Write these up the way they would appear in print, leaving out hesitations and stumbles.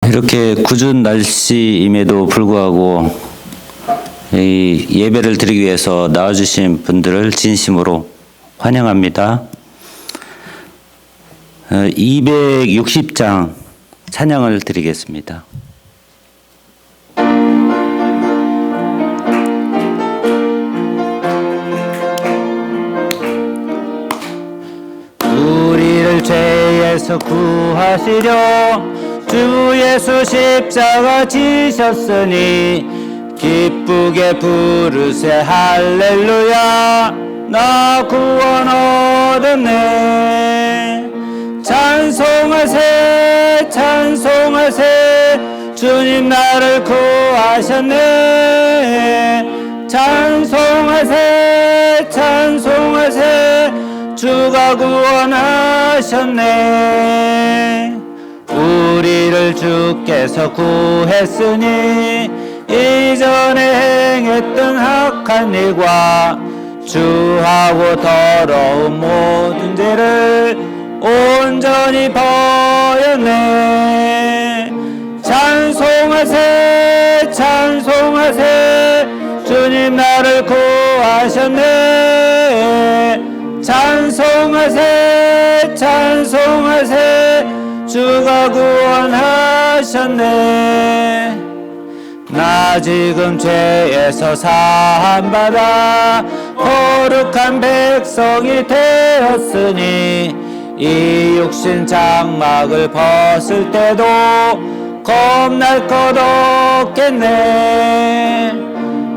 이렇게 궂은 날씨임에도 불구하고 이 예배를 드리기 위해서 나와주신 분들을 진심으로 환영합니다. 260장 찬양을 드리겠습니다. 우리를 죄에서 구하시려 주 예수 십자가 지셨으니 기쁘게 부르세 할렐루야 나 구원 얻었네. 찬송하세 찬송하세 주님 나를 구하셨네. 찬송하세 찬송하세 주가 구원하셨네. 우리를 주께서 구했으니 이전에 행했던 악한 일과 주하고 더러운 모든 죄를 온전히 버렸네. 찬송하세 찬송하세 주님 나를 구하셨네. 찬송하세 찬송하세 주가 구원하셨네. 나 지금 죄에서 사함받아 거룩한 백성이 되었으니 이 육신 장막을 벗을 때도 겁날 것 없겠네.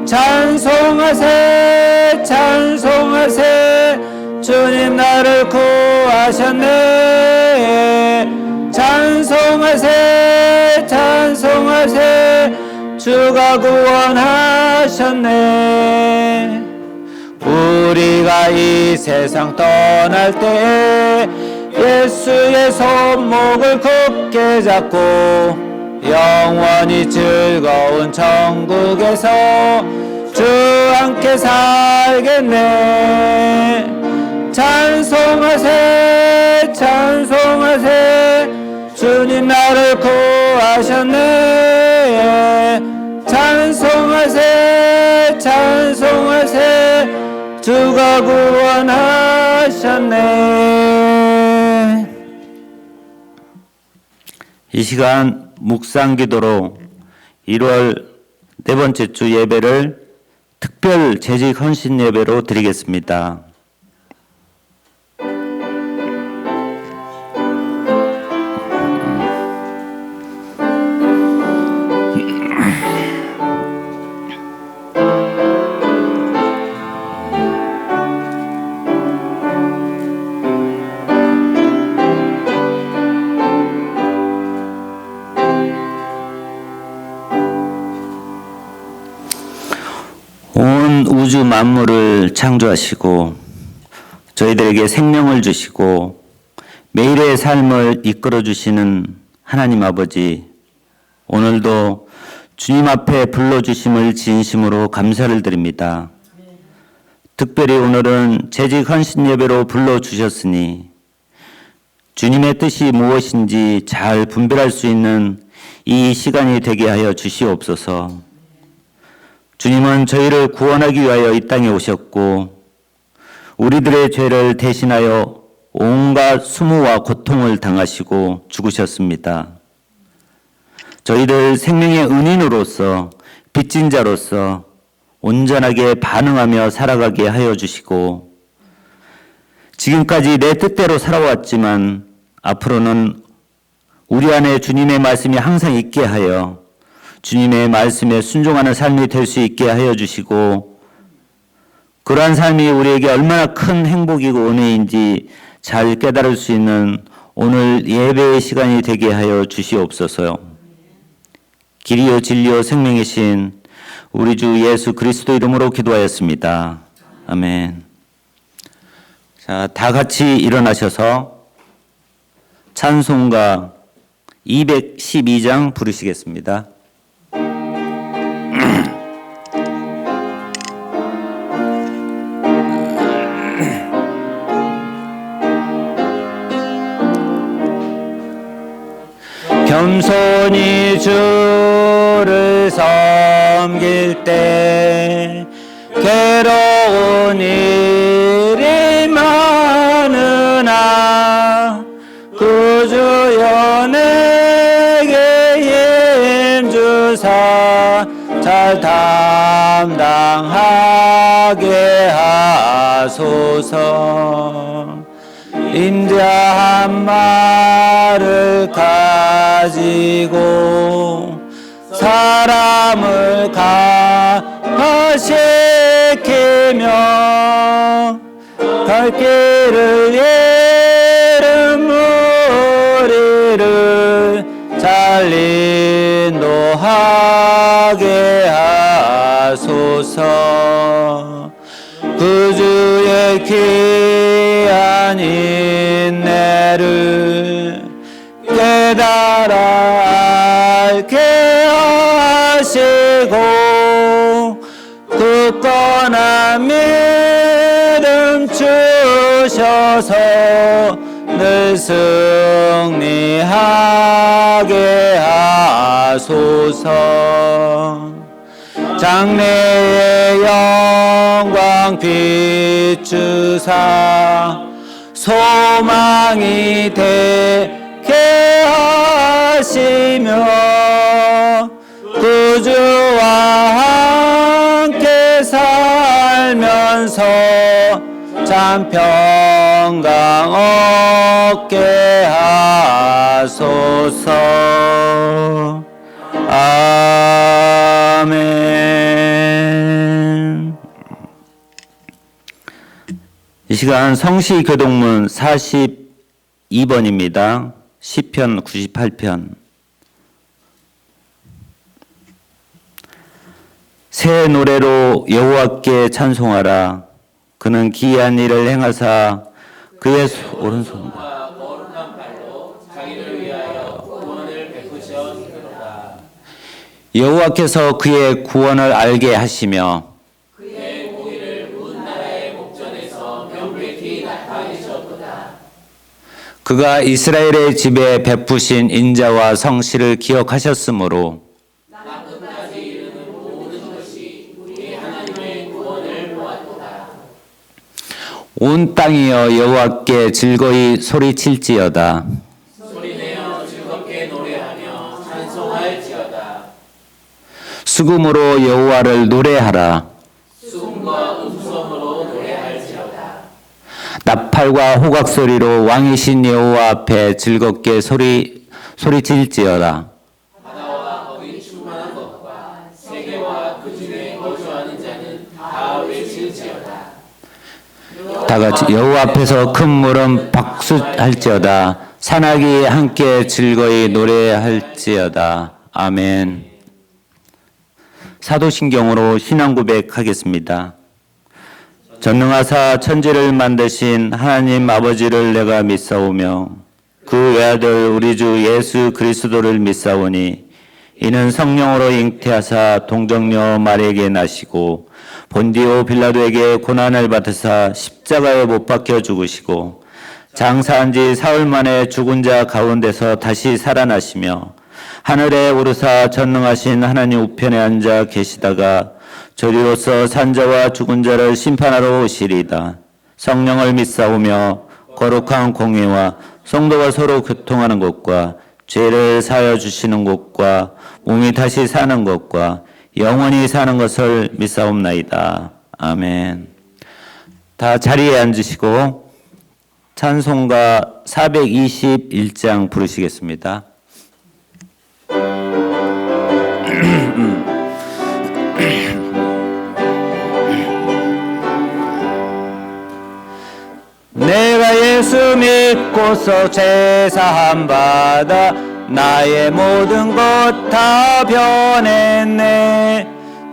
찬송하세 찬송하세 주님 나를 구하셨네. 찬송하세 찬송하세 주가 구원하셨네. 우리가 이 세상 떠날 때에 예수의 손목을 굳게 잡고 영원히 즐거운 천국에서 주 함께 살겠네. 찬송하세 찬송하세 주님 나를 구하셨네. 찬송하세 찬송하세 주가 구원하셨네. 이 시간 묵상 기도로 1월 네 번째 주 예배를 특별 재직 헌신 예배로 드리겠습니다. 온 우주 만물을 창조하시고 저희들에게 생명을 주시고 매일의 삶을 이끌어 주시는 하나님 아버지, 오늘도 주님 앞에 불러주심을 진심으로 감사를 드립니다. 특별히 오늘은 재직 헌신 예배로 불러주셨으니 주님의 뜻이 무엇인지 잘 분별할 수 있는 이 시간이 되게 하여 주시옵소서. 주님은 저희를 구원하기 위하여 이 땅에 오셨고 우리들의 죄를 대신하여 온갖 수모와 고통을 당하시고 죽으셨습니다. 저희들 생명의 은인으로서 빚진 자로서 온전하게 반응하며 살아가게 하여 주시고 지금까지 내 뜻대로 살아왔지만 앞으로는 우리 안에 주님의 말씀이 항상 있게 하여 주님의 말씀에 순종하는 삶이 될 수 있게 하여 주시고 그러한 삶이 우리에게 얼마나 큰 행복이고 은혜인지 잘 깨달을 수 있는 오늘 예배의 시간이 되게 하여 주시옵소서. 길이요 진리요 생명이신 우리 주 예수 그리스도 이름으로 기도하였습니다. 아멘. 자, 다 같이 일어나셔서 찬송가 212장 부르시겠습니다. 겸손히 주를 섬길 때 괴로운 일이 많으나 그 주여 내게 힘주사 잘 담당하게 하소서. 인자한 말을 가지고 사람을 강화시키며 갈 길을 잃은 무리를 잘 인도하게 하소서. 그 주의 귀한 인내를 깨달아 알게 하시고 굳건한 믿음 주셔서 늘 승리하게 하소서. 장래의 영광 비추사 소망이 되게 하시며 그 주와 함께 살면서 참 평강 얻게 하소서. 아멘. 이 시간 성시 교동문 42번입니다. 시편 98편. 새 노래로 여호와께 찬송하라. 그는 기이한 일을 행하사 그의 오른손과 여호와께서 그의 구원을 알게 하시며 그의 공의를 온 나라의 목전에서 명백히 나타내셨도다. 그가 이스라엘의 집에 베푸신 인자와 성실을 기억하셨으므로 나끝까지 이르는 모든 것이 우리 하나님의 구원을 보았도다. 온 땅이여 여호와께 즐거이 소리칠지어다. 수금으로 여호와를 노래하라. 수금과 음성으로 노래할지어다. 나팔과 호각 소리로 왕이신 여호와 앞에 즐겁게 소리칠지어다. 바다와 거기 충만한 것과 세계와 그 중에 거주하는 자는 다 외칠지어다. 다 같이 여호와 앞에서 큰 물은 박수할지어다. 산악이 함께 즐거이 노래할지어다. 아멘. 사도신경으로 신앙 고백하겠습니다. 전능하사 천지를 만드신 하나님 아버지를 내가 믿사오며 그 외아들 우리 주 예수 그리스도를 믿사오니 이는 성령으로 잉태하사 동정녀 마리에게 나시고 본디오 빌라도에게 고난을 받으사 십자가에 못 박혀 죽으시고 장사한 지 사흘 만에 죽은 자 가운데서 다시 살아나시며 하늘에 오르사 전능하신 하나님 우편에 앉아 계시다가 저리로서 산자와 죽은 자를 심판하러 오시리이다. 성령을 믿사오며 거룩한 공의와 성도가 서로 교통하는 것과 죄를 사하여 주시는 것과 몸이 다시 사는 것과 영원히 사는 것을 믿사옵나이다. 아멘. 다 자리에 앉으시고 찬송가 421장 부르시겠습니다. 내가 예수 믿고서 제사함 받아 나의 모든 것 다 변했네.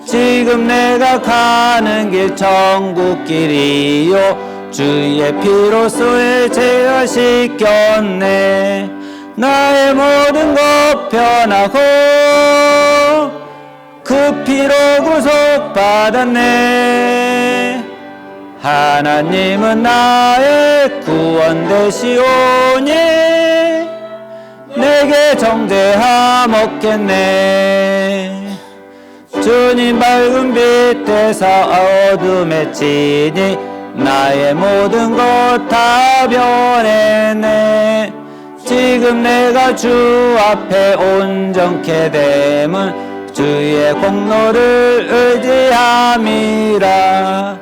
지금 내가 가는 길 천국길이요 주의 피로써 죄가 씻겼네. 나의 모든 것 변하고 그 피로 구속받았네. 하나님은 나의 구원 되시오니 내게 내게 정죄함 없겠네. 주님 밝은 빛에서 어둠에 치니 나의 모든 것 다 변했네. 지금 내가 주 앞에 온전케 됨은 주의 공로를 의지함이라.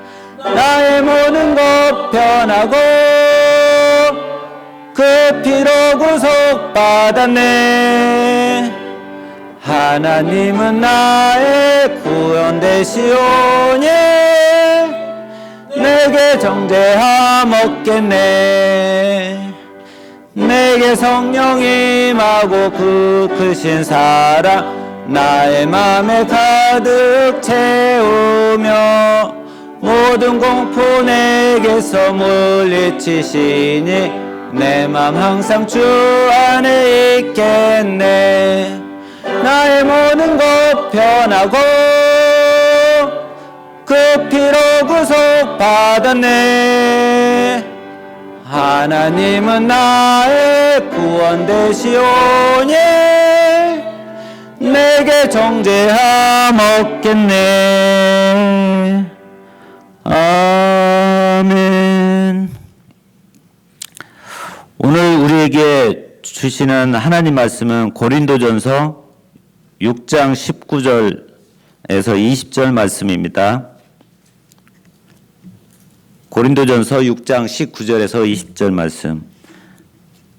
나의 모든 것 변하고 그 피로 구속받았네. 하나님은 나의 구원 되시오니 내게 정죄함 없겠네. 내게 성령 임하고 그 크신 사랑 나의 맘에 가득 채우며 모든 공포 내게서 물리치시니 내 맘 항상 주 안에 있겠네. 나의 모든 것 변하고 그 피로 구속받았네. 하나님은 나의 구원 되시오니 내게 정죄함 없겠네. 아멘. 오늘 우리에게 주시는 하나님 말씀은 고린도전서 6장 19절에서 20절 말씀입니다. 고린도전서 6장 19절에서 20절 말씀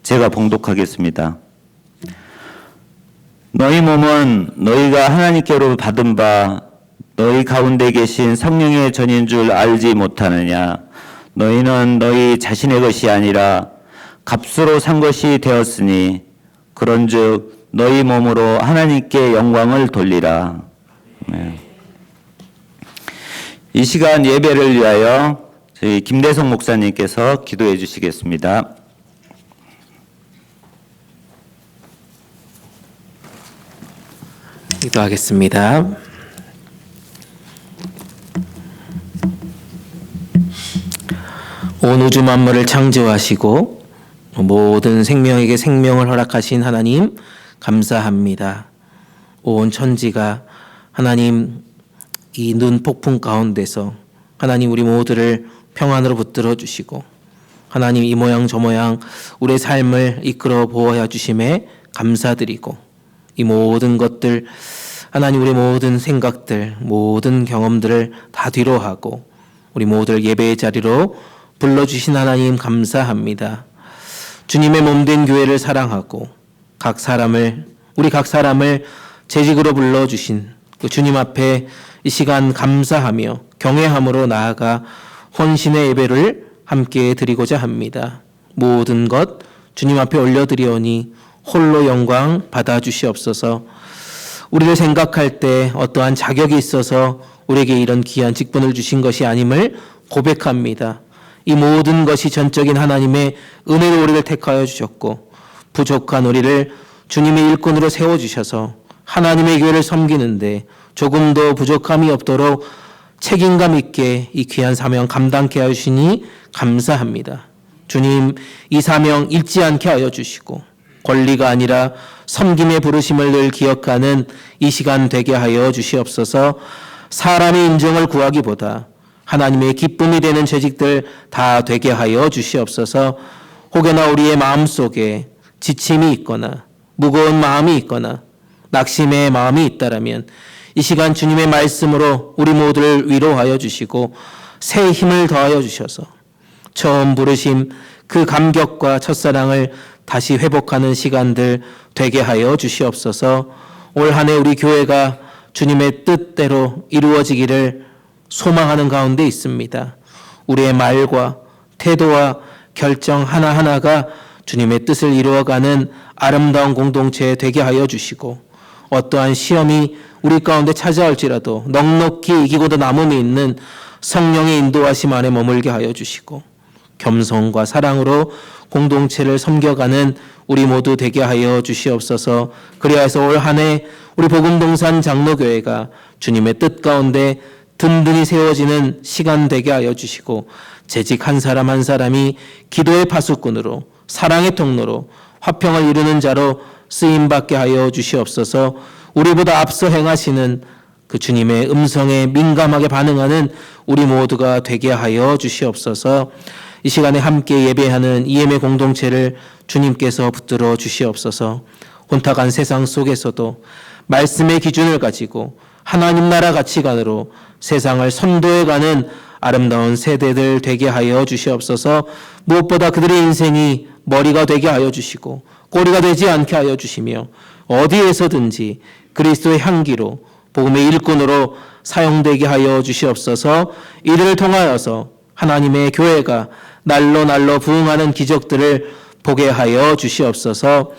제가 봉독하겠습니다. 너희 몸은 너희가 하나님께로 받은 바 너희 가운데 계신 성령의 전인 줄 알지 못하느냐. 너희는 너희 자신의 것이 아니라 값으로 산 것이 되었으니 그런즉 너희 몸으로 하나님께 영광을 돌리라. 네. 이 시간 예배를 위하여 저희 김대성 목사님께서 기도해 주시겠습니다. 기도하겠습니다. 온 우주 만물을 창조하시고 모든 생명에게 생명을 허락하신 하나님 감사합니다. 온 천지가 하나님 이 눈 폭풍 가운데서 하나님 우리 모두를 평안으로 붙들어 주시고 하나님 이 모양 저 모양 우리의 삶을 이끌어 보호해 주심에 감사드리고 이 모든 것들 하나님 우리 모든 생각들 모든 경험들을 다 뒤로 하고 우리 모두를 예배의 자리로 불러주신 하나님 감사합니다. 주님의 몸된 교회를 사랑하고 우리 각 사람을 재직으로 불러주신 그 주님 앞에 이 시간 감사하며 경외함으로 나아가 헌신의 예배를 함께 드리고자 합니다. 모든 것 주님 앞에 올려드리오니 홀로 영광 받아주시옵소서. 우리를 생각할 때 어떠한 자격이 있어서 우리에게 이런 귀한 직분을 주신 것이 아님을 고백합니다. 이 모든 것이 전적인 하나님의 은혜로 우리를 택하여 주셨고 부족한 우리를 주님의 일꾼으로 세워주셔서 하나님의 교회를 섬기는데 조금도 부족함이 없도록 책임감 있게 이 귀한 사명 감당케 하여 주시니 감사합니다. 주님 이 사명 잊지 않게 하여 주시고 권리가 아니라 섬김의 부르심을 늘 기억하는 이 시간 되게 하여 주시옵소서. 사람의 인정을 구하기보다 하나님의 기쁨이 되는 재직들 다 되게 하여 주시옵소서. 혹여나 우리의 마음속에 지침이 있거나 무거운 마음이 있거나 낙심의 마음이 있다라면 이 시간 주님의 말씀으로 우리 모두를 위로하여 주시고 새 힘을 더하여 주셔서 처음 부르심 그 감격과 첫사랑을 다시 회복하는 시간들 되게 하여 주시옵소서. 올 한 해 우리 교회가 주님의 뜻대로 이루어지기를 소망하는 가운데 있습니다. 우리의 말과 태도와 결정 하나하나가 주님의 뜻을 이루어가는 아름다운 공동체 되게 하여 주시고 어떠한 시험이 우리 가운데 찾아올지라도 넉넉히 이기고도 남음이 있는 성령의 인도하심 안에 머물게 하여 주시고 겸손과 사랑으로 공동체를 섬겨가는 우리 모두 되게 하여 주시옵소서. 그리하여서 올 한 해 우리 복음동산 장로교회가 주님의 뜻 가운데 든든히 세워지는 시간 되게 하여 주시고 재직 한 사람 한 사람이 기도의 파수꾼으로 사랑의 통로로 화평을 이루는 자로 쓰임받게 하여 주시옵소서. 우리보다 앞서 행하시는 그 주님의 음성에 민감하게 반응하는 우리 모두가 되게 하여 주시옵소서. 이 시간에 함께 예배하는 EM의 공동체를 주님께서 붙들어 주시옵소서. 혼탁한 세상 속에서도 말씀의 기준을 가지고 하나님 나라 가치관으로 세상을 선도해가는 아름다운 세대들 되게 하여 주시옵소서. 무엇보다 그들의 인생이 머리가 되게 하여 주시고 꼬리가 되지 않게 하여 주시며 어디에서든지 그리스도의 향기로 복음의 일꾼으로 사용되게 하여 주시옵소서. 이를 통하여서 하나님의 교회가 날로 날로 부흥하는 기적들을 보게 하여 주시옵소서.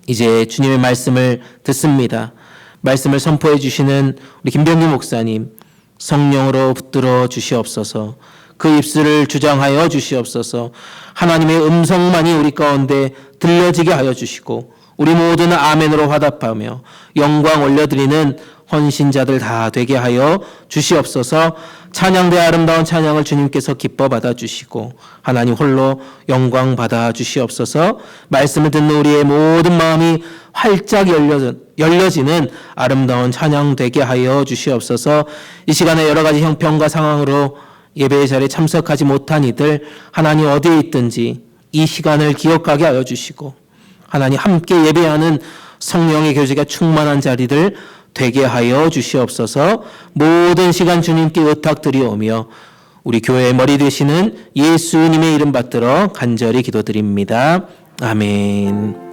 이제 주님의 말씀을 듣습니다. 말씀을 선포해 주시는 우리 김병기 목사님, 성령으로 붙들어 주시옵소서. 그 입술을 주장하여 주시옵소서. 하나님의 음성만이 우리 가운데 들려지게 하여 주시고 우리 모두는 아멘으로 화답하며 영광 올려드리는 헌신자들 다 되게 하여 주시옵소서. 찬양대 아름다운 찬양을 주님께서 기뻐 받아주시고 하나님 홀로 영광 받아주시옵소서. 말씀을 듣는 우리의 모든 마음이 활짝 열려지는 아름다운 찬양 되게 하여 주시옵소서. 이 시간에 여러 가지 형편과 상황으로 예배의 자리에 참석하지 못한 이들 하나님 어디에 있든지 이 시간을 기억하게 하여 주시고 하나님 함께 예배하는 성령의 교제가 충만한 자리들 되게 하여 주시옵소서. 모든 시간 주님께 의탁드리오며 우리 교회의 머리 되시는 예수님의 이름 받들어 간절히 기도드립니다. 아멘.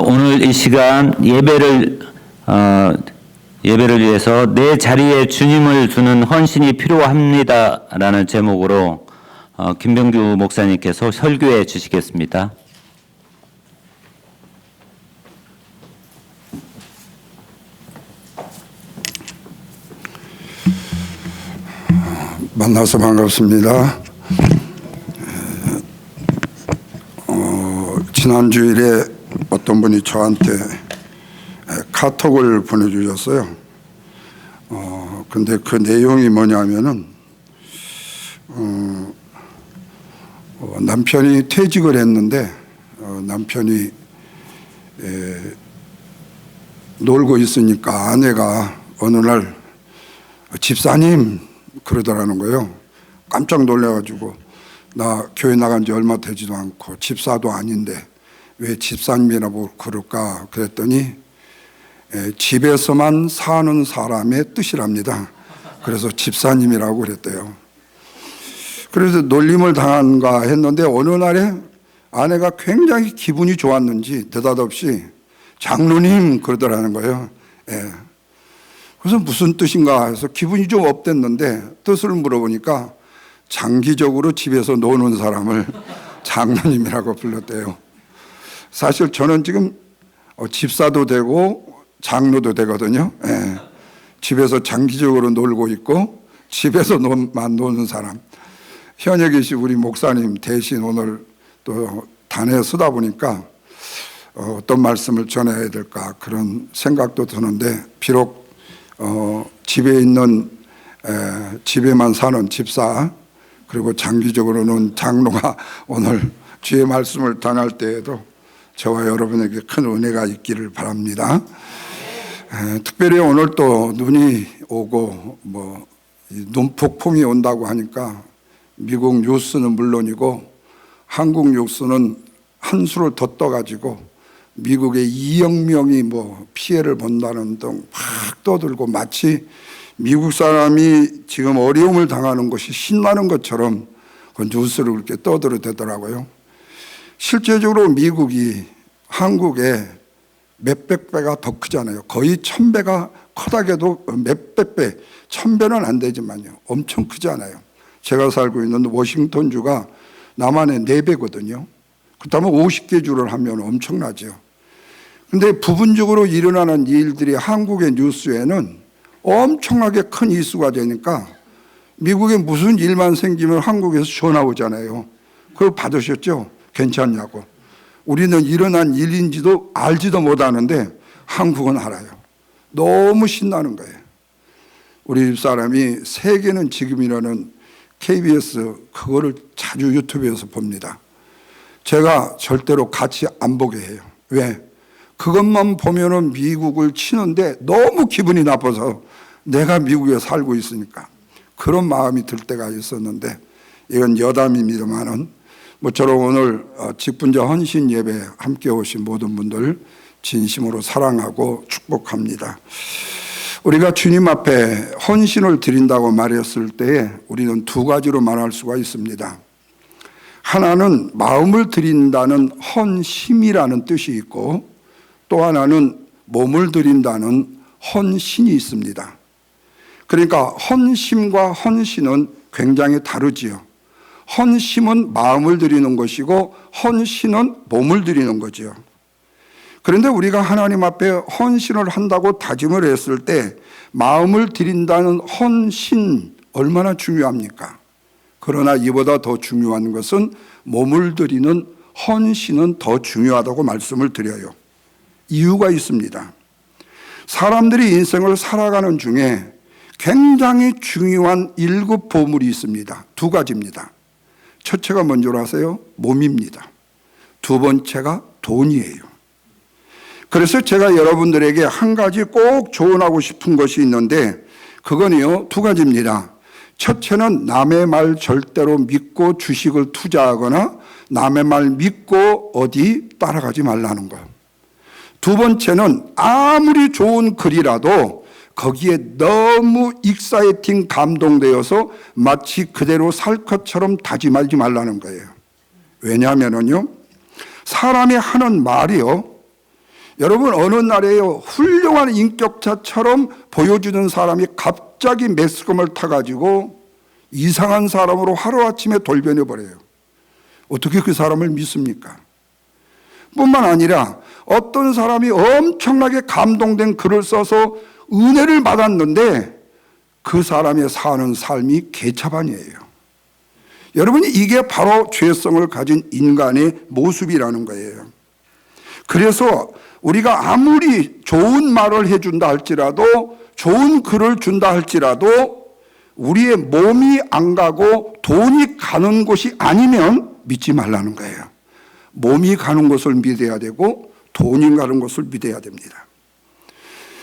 오늘 이 시간 예배를 예배를 위해서 내 자리에 주님을 두는 헌신이 필요합니다라는 제목으로 김병규 목사님께서 설교해 주시겠습니다. 만나서 반갑습니다. 지난 주일에 어떤 분이 저한테 카톡을 보내주셨어요. 근데 그 내용이 뭐냐면은 남편이 퇴직을 했는데 남편이 놀고 있으니까 아내가 어느 날 집사님 그러더라는 거예요. 깜짝 놀래가지고 나 교회 나간 지 얼마 되지도 않고 집사도 아닌데 왜 집사님이라고 그럴까 그랬더니 집에서만 사는 사람의 뜻이랍니다. 그래서 집사님이라고 그랬대요. 그래서 놀림을 당한가 했는데 어느 날에 아내가 굉장히 기분이 좋았는지 느닷없이 장로님 그러더라는 거예요. 그래서 무슨 뜻인가 해서 기분이 좀 업됐는데 뜻을 물어보니까 장기적으로 집에서 노는 사람을 장로님이라고 불렀대요. 사실 저는 지금 집사도 되고 장로도 되거든요. 집에서 장기적으로 놀고 있고 집에서만 노는 사람. 현역에 계신 우리 목사님 대신 오늘 또 단에 서다 보니까 어떤 말씀을 전해야 될까 그런 생각도 드는데 비록 집에 있는 집에만 사는 집사 그리고 장기적으로는 장로가 오늘 주의 말씀을 전할 때에도 저와 여러분에게 큰 은혜가 있기를 바랍니다. 특별히 오늘 또 눈이 오고 눈폭풍이 온다고 하니까 미국 뉴스는 물론이고 한국 뉴스는 한 수를 더 떠가지고 미국의 2억 명이 피해를 본다는 등 막 떠들고 마치 미국 사람이 지금 어려움을 당하는 것이 신나는 것처럼 그 뉴스를 그렇게 떠들어대더라고요. 실제적으로 미국이 한국의 몇백 배가 더 크잖아요. 거의 1000배가 크다게도 몇백 배, 1000배는 안 되지만요. 엄청 크잖아요. 제가 살고 있는 워싱턴주가 남한의 4배거든요. 그렇다면 50개 주를 하면 엄청나죠. 근데 부분적으로 일어나는 일들이 한국의 뉴스에는 엄청나게 큰 이슈가 되니까 미국에 무슨 일만 생기면 한국에서 전화 오잖아요. 그걸 받으셨죠? 괜찮냐고. 우리는 일어난 일인지도 알지도 못하는데 한국은 알아요. 너무 신나는 거예요. 우리 집사람이 세계는 지금이라는 KBS 그거를 자주 유튜브에서 봅니다. 제가 절대로 같이 안 보게 해요. 왜? 그것만 보면은 미국을 치는데 너무 기분이 나빠서 내가 미국에 살고 있으니까 그런 마음이 들 때가 있었는데 이건 여담입니다만은 모쪼록 오늘 직분자 헌신 예배 함께 오신 모든 분들 진심으로 사랑하고 축복합니다. 우리가 주님 앞에 헌신을 드린다고 말했을 때에 우리는 두 가지로 말할 수가 있습니다. 하나는 마음을 드린다는 헌심이라는 뜻이 있고 또 하나는 몸을 드린다는 헌신이 있습니다. 그러니까 헌심과 헌신은 굉장히 다르지요. 헌심은 마음을 드리는 것이고 헌신은 몸을 드리는 거죠. 그런데 우리가 하나님 앞에 헌신을 한다고 다짐을 했을 때 마음을 드린다는 헌신 얼마나 중요합니까? 그러나 이보다 더 중요한 것은 몸을 드리는 헌신은 더 중요하다고 말씀을 드려요. 이유가 있습니다. 사람들이 인생을 살아가는 중에 굉장히 중요한 1급 보물이 있습니다. 두 가지입니다. 첫째가 뭔지 아세요? 몸입니다. 두 번째가 돈이에요. 그래서 제가 여러분들에게 한 가지 꼭 조언하고 싶은 것이 있는데 그건요 두 가지입니다. 첫째는 남의 말 절대로 믿고 주식을 투자하거나 남의 말 믿고 어디 따라가지 말라는 거예요. 두 번째는 아무리 좋은 글이라도 거기에 너무 익사이팅 감동되어서 마치 그대로 살 것처럼 다짐하지 말라는 거예요. 왜냐하면요 사람이 하는 말이요 여러분, 어느 날에요, 훌륭한 인격자처럼 보여주는 사람이 갑자기 매스컴을 타가지고 이상한 사람으로 하루아침에 돌변해버려요. 어떻게 그 사람을 믿습니까? 뿐만 아니라 어떤 사람이 엄청나게 감동된 글을 써서 은혜를 받았는데 그 사람의 사는 삶이 개차반이에요. 여러분, 이게 바로 죄성을 가진 인간의 모습이라는 거예요. 그래서 우리가 아무리 좋은 말을 해준다 할지라도, 좋은 글을 준다 할지라도 우리의 몸이 안 가고 돈이 가는 곳이 아니면 믿지 말라는 거예요. 몸이 가는 곳을 믿어야 되고 돈이 가는 곳을 믿어야 됩니다.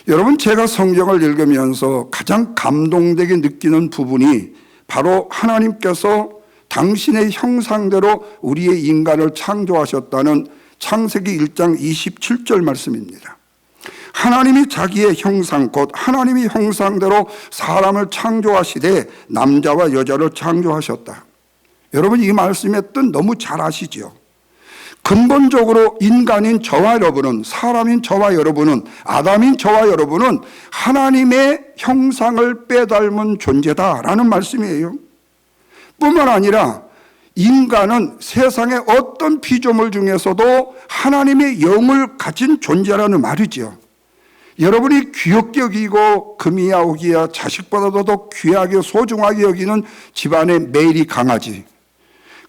여러분, 제가 성경을 읽으면서 가장 감동되게 느끼는 부분이 바로 하나님께서 당신의 형상대로 우리의 인간을 창조하셨다는 창세기 1장 27절 말씀입니다. 하나님이 자기의 형상, 곧 하나님의 형상대로 사람을 창조하시되 남자와 여자를 창조하셨다. 여러분, 이 말씀의 뜻 너무 잘 아시죠? 근본적으로 인간인 저와 여러분은, 사람인 저와 여러분은, 아담인 저와 여러분은 하나님의 형상을 빼닮은 존재다라는 말씀이에요. 뿐만 아니라 인간은 세상의 어떤 피조물 중에서도 하나님의 영을 가진 존재라는 말이죠. 여러분이 귀엽게 여기고 금이야 오기야 자식보다도 더 귀하게 소중하게 여기는 집안의 매일이 강아지,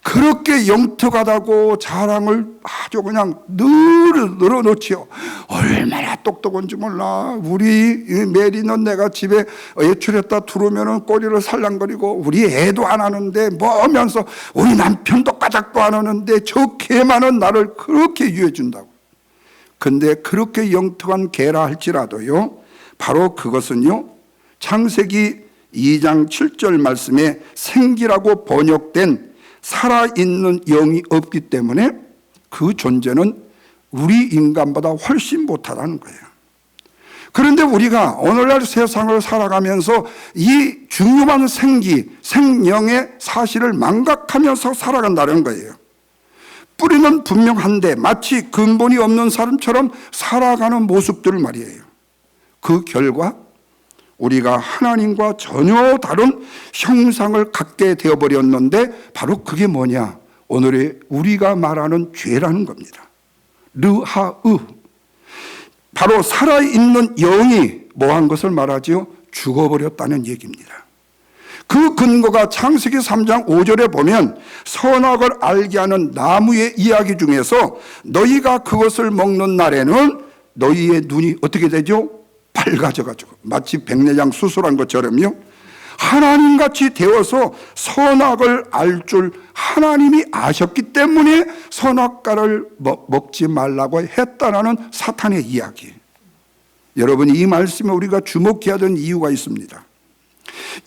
그렇게 영특하다고 자랑을 아주 그냥 늘어놓지요. 얼마나 똑똑한지 몰라. 우리 메리는 내가 집에 외출했다 들어오면 꼬리를 살랑거리고 우리 애도 안 하는데 뭐 하면서 우리 남편도 까작도 안 하는데 저 개만은 나를 그렇게 유해준다고. 근데 그렇게 영특한 개라 할지라도요, 바로 그것은요, 창세기 2장 7절 말씀에 생기라고 번역된 살아있는 영이 없기 때문에 그 존재는 우리 인간보다 훨씬 못하다는 거예요. 그런데 우리가 오늘날 세상을 살아가면서 이 중요한 생기, 생명의 사실을 망각하면서 살아간다는 거예요. 뿌리는 분명한데 마치 근본이 없는 사람처럼 살아가는 모습들을 말이에요. 그 결과 우리가 하나님과 전혀 다른 형상을 갖게 되어버렸는데 바로 그게 뭐냐? 오늘의 우리가 말하는 죄라는 겁니다. 르하으. 바로 살아있는 영이 뭐한 것을 말하지요? 죽어버렸다는 얘기입니다. 그 근거가 창세기 3장 5절에 보면 선악을 알게 하는 나무의 이야기 중에서 너희가 그것을 먹는 날에는 너희의 눈이 어떻게 되죠? 밝아져가지고 마치 백내장 수술한 것처럼요, 하나님같이 되어서 선악을 알 줄 하나님이 아셨기 때문에 선악과를 먹지 말라고 했다라는 사탄의 이야기. 여러분, 이 말씀에 우리가 주목해야 되는 이유가 있습니다.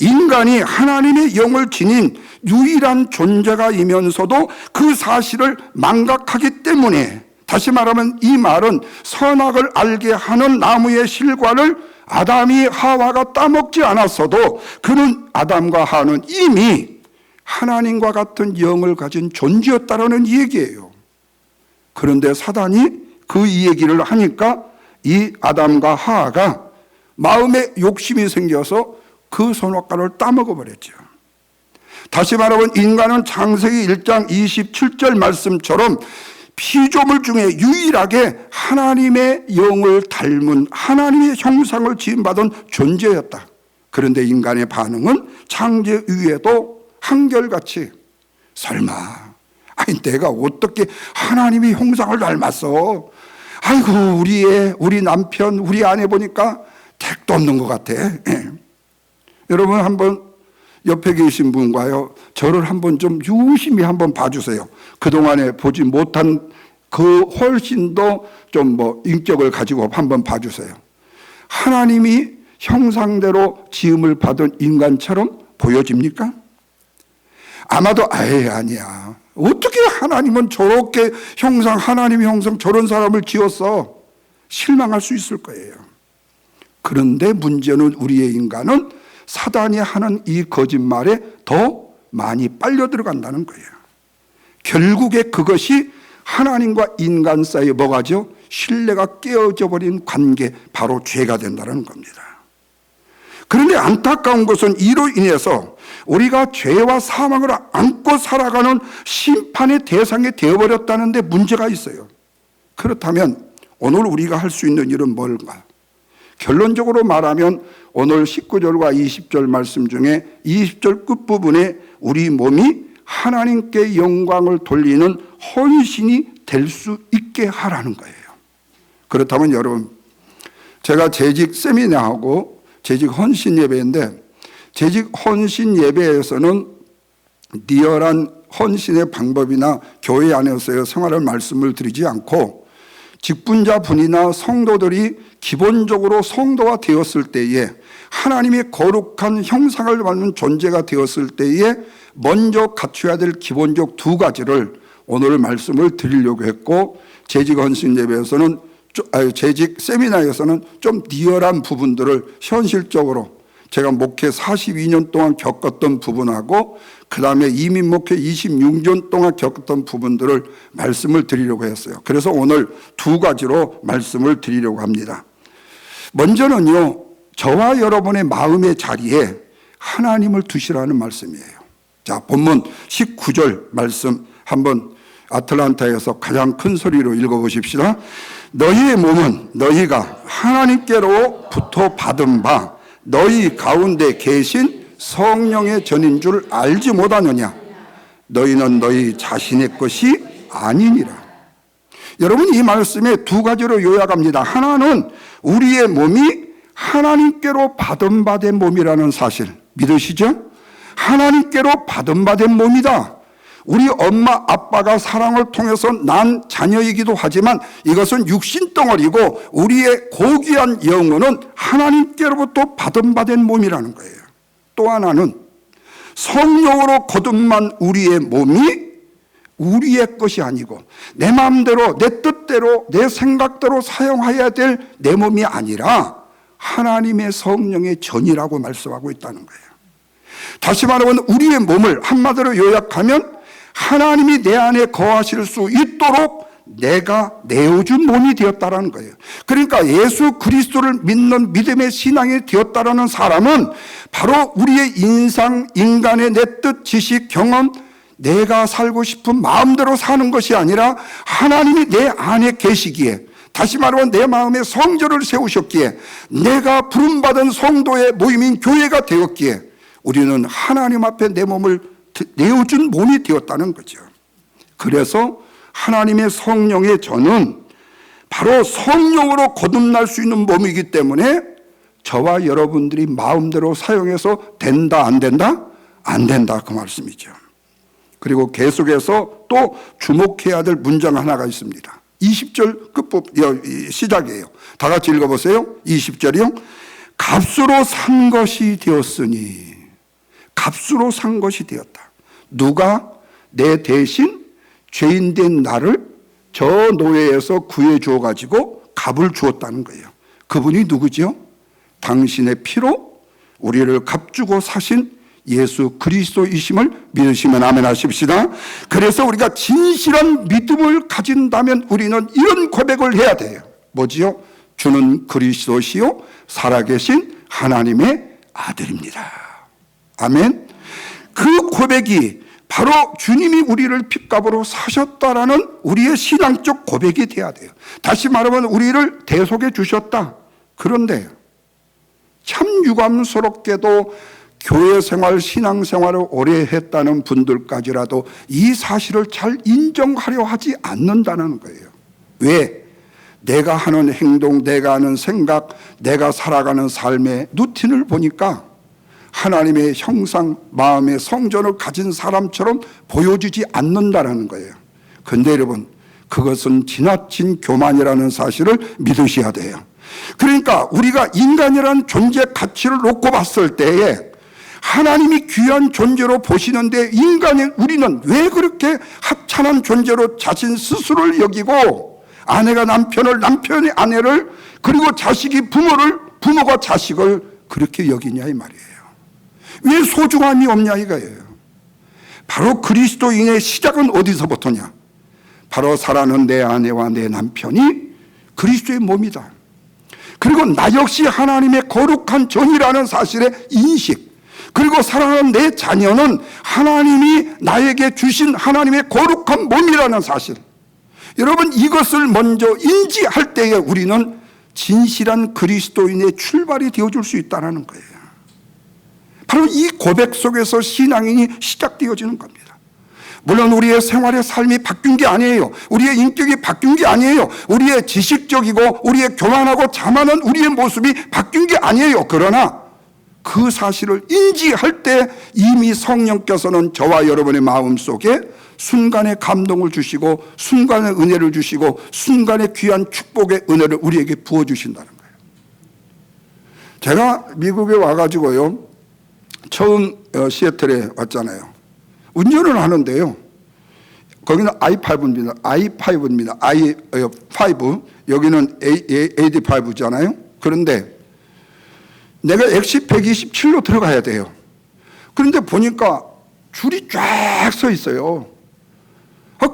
인간이 하나님의 영을 지닌 유일한 존재가이면서도 그 사실을 망각하기 때문에, 다시 말하면 이 말은 선악을 알게 하는 나무의 실과를 아담이 하와가 따먹지 않았어도 그는, 아담과 하와는 이미 하나님과 같은 영을 가진 존재였다라는 얘기예요. 그런데 사단이 그 얘기를 하니까 이 아담과 하와가 마음에 욕심이 생겨서 그 선악과를 따먹어 버렸죠. 다시 말하면 인간은 창세기 1장 27절 말씀처럼 피조물 중에 유일하게 하나님의 영을 닮은, 하나님의 형상을 지음받은 존재였다. 그런데 인간의 반응은 창조 이후에도 한결같이 설마, 아니 내가 어떻게 하나님의 형상을 닮았어? 아이고 우리 남편, 우리 아내 보니까 택도 없는 것 같아. 여러분, 한번 옆에 계신 분과요, 저를 한번 좀 유심히 한번 봐주세요. 그동안에 보지 못한 그 훨씬 더 좀 인격을 가지고 한번 봐주세요. 하나님이 형상대로 지음을 받은 인간처럼 보여집니까? 아마도 아니야. 어떻게 하나님은 저렇게 하나님의 형상 저런 사람을 지었어? 실망할 수 있을 거예요. 그런데 문제는 우리의 인간은 사단이 하는 이 거짓말에 더 많이 빨려 들어간다는 거예요. 결국에 그것이 하나님과 인간 사이에 뭐가죠? 신뢰가 깨어져 버린 관계, 바로 죄가 된다는 겁니다. 그런데 안타까운 것은 이로 인해서 우리가 죄와 사망을 안고 살아가는 심판의 대상이 되어버렸다는 데 문제가 있어요. 그렇다면 오늘 우리가 할 수 있는 일은 뭘까? 결론적으로 말하면 오늘 19절과 20절 말씀 중에 20절 끝부분에 우리 몸이 하나님께 영광을 돌리는 헌신이 될 수 있게 하라는 거예요. 그렇다면 여러분, 제가 재직 세미나하고 재직 헌신 예배인데, 재직 헌신 예배에서는 리얼한 헌신의 방법이나 교회 안에서의 생활을 말씀을 드리지 않고, 직분자 분이나 성도들이 기본적으로 성도가 되었을 때에, 하나님의 거룩한 형상을 받는 존재가 되었을 때에 먼저 갖춰야 될 기본적 두 가지를 오늘 말씀을 드리려고 했고, 재직 헌신 예배에서는 재직 세미나에서는 좀 리얼한 부분들을 현실적으로 제가 목회 42년 동안 겪었던 부분하고, 그 다음에 이민 목회 26년 동안 겪었던 부분들을 말씀을 드리려고 했어요. 그래서 오늘 두 가지로 말씀을 드리려고 합니다. 먼저는요, 저와 여러분의 마음의 자리에 하나님을 두시라는 말씀이에요. 자, 본문 19절 말씀 한번 아틀란타에서 가장 큰 소리로 읽어보십시다. 너희의 몸은 너희가 하나님께로부터 받은 바 너희 가운데 계신 성령의 전인 줄 알지 못하느냐? 너희는 너희 자신의 것이 아니니라. 여러분, 이 말씀에 두 가지로 요약합니다. 하나는 우리의 몸이 하나님께로 받은 바 된 몸이라는 사실 믿으시죠? 하나님께로 받은 바 된 몸이다. 우리 엄마 아빠가 사랑을 통해서 난 자녀이기도 하지만 이것은 육신 덩어리고, 우리의 고귀한 영혼은 하나님께로부터 받은 바 된 몸이라는 거예요. 또 하나는 성령으로 거듭난 우리의 몸이 우리의 것이 아니고, 내 마음대로 내 뜻대로 내 생각대로 사용해야 될 내 몸이 아니라 하나님의 성령의 전이라고 말씀하고 있다는 거예요. 다시 말하면 우리의 몸을 한마디로 요약하면 하나님이 내 안에 거하실 수 있도록 내가 내어준 몸이 되었다라는 거예요. 그러니까 예수 그리스도를 믿는 믿음의 신앙이 되었다라는 사람은 바로 우리의 인간의 내 뜻, 지식, 경험, 내가 살고 싶은 마음대로 사는 것이 아니라 하나님이 내 안에 계시기에, 다시 말하면 내 마음에 성전을 세우셨기에, 내가 부름받은 성도의 모임인 교회가 되었기에 우리는 하나님 앞에 내 몸을 내어준 몸이 되었다는 거죠. 그래서 하나님의 성령의 전은 바로 성령으로 거듭날 수 있는 몸이기 때문에 저와 여러분들이 마음대로 사용해서 된다 안 된다? 안 된다, 그 말씀이죠. 그리고 계속해서 또 주목해야 될 문장 하나가 있습니다. 20절 끝부분 시작이에요. 다 같이 읽어보세요. 20절이요. 값으로 산 것이 되었으니, 값으로 산 것이 되었다. 누가 내 대신 죄인된 나를 저 노예에서 구해 주어 가지고 값을 주었다는 거예요. 그분이 누구죠? 당신의 피로 우리를 값주고 사신 예수 그리스도이심을 믿으시면 아멘 하십시다. 그래서 우리가 진실한 믿음을 가진다면 우리는 이런 고백을 해야 돼요. 뭐지요? 주는 그리스도시요 살아계신 하나님의 아들입니다. 아멘. 그 고백이 바로 주님이 우리를 핏값으로 사셨다라는 우리의 신앙적 고백이 돼야 돼요. 다시 말하면 우리를 대속해 주셨다. 그런데 참 유감스럽게도 교회 생활, 신앙 생활을 오래 했다는 분들까지라도 이 사실을 잘 인정하려 하지 않는다는 거예요. 왜? 내가 하는 행동, 내가 하는 생각, 내가 살아가는 삶의 루틴을 보니까 하나님의 형상, 마음의 성전을 가진 사람처럼 보여지지 않는다는 거예요. 그런데 여러분, 그것은 지나친 교만이라는 사실을 믿으셔야 돼요. 그러니까 우리가 인간이라는 존재 가치를 놓고 봤을 때에 하나님이 귀한 존재로 보시는데 인간인 우리는 왜 그렇게 하찮은 존재로 자신 스스로를 여기고, 아내가 남편을, 남편이 아내를, 그리고 자식이 부모를, 부모가 자식을 그렇게 여기냐 이 말이에요. 왜 소중함이 없냐 이거예요. 바로 그리스도인의 시작은 어디서부터냐? 바로 사랑하는 내 아내와 내 남편이 그리스도의 몸이다. 그리고 나 역시 하나님의 거룩한 전이라는 사실의 인식, 그리고 사랑하는 내 자녀는 하나님이 나에게 주신 하나님의 거룩한 몸이라는 사실, 여러분 이것을 먼저 인지할 때에 우리는 진실한 그리스도인의 출발이 되어줄 수 있다는 거예요. 바로 이 고백 속에서 신앙인이 시작되어지는 겁니다. 물론 우리의 생활의 삶이 바뀐 게 아니에요. 우리의 인격이 바뀐 게 아니에요. 우리의 지식적이고 우리의 교만하고 자만한 우리의 모습이 바뀐 게 아니에요. 그러나 그 사실을 인지할 때 이미 성령께서는 저와 여러분의 마음속에 순간의 감동을 주시고 순간의 은혜를 주시고 순간의 귀한 축복의 은혜를 우리에게 부어주신다는 거예요. 제가 미국에 와가지고요, 처음 시애틀에 왔잖아요. 운전을 하는데요, 거기는 i5입니다. i5, 여기는 AD5잖아요. 그런데 내가 엑시 127로 들어가야 돼요. 그런데 보니까 줄이 쫙 서 있어요.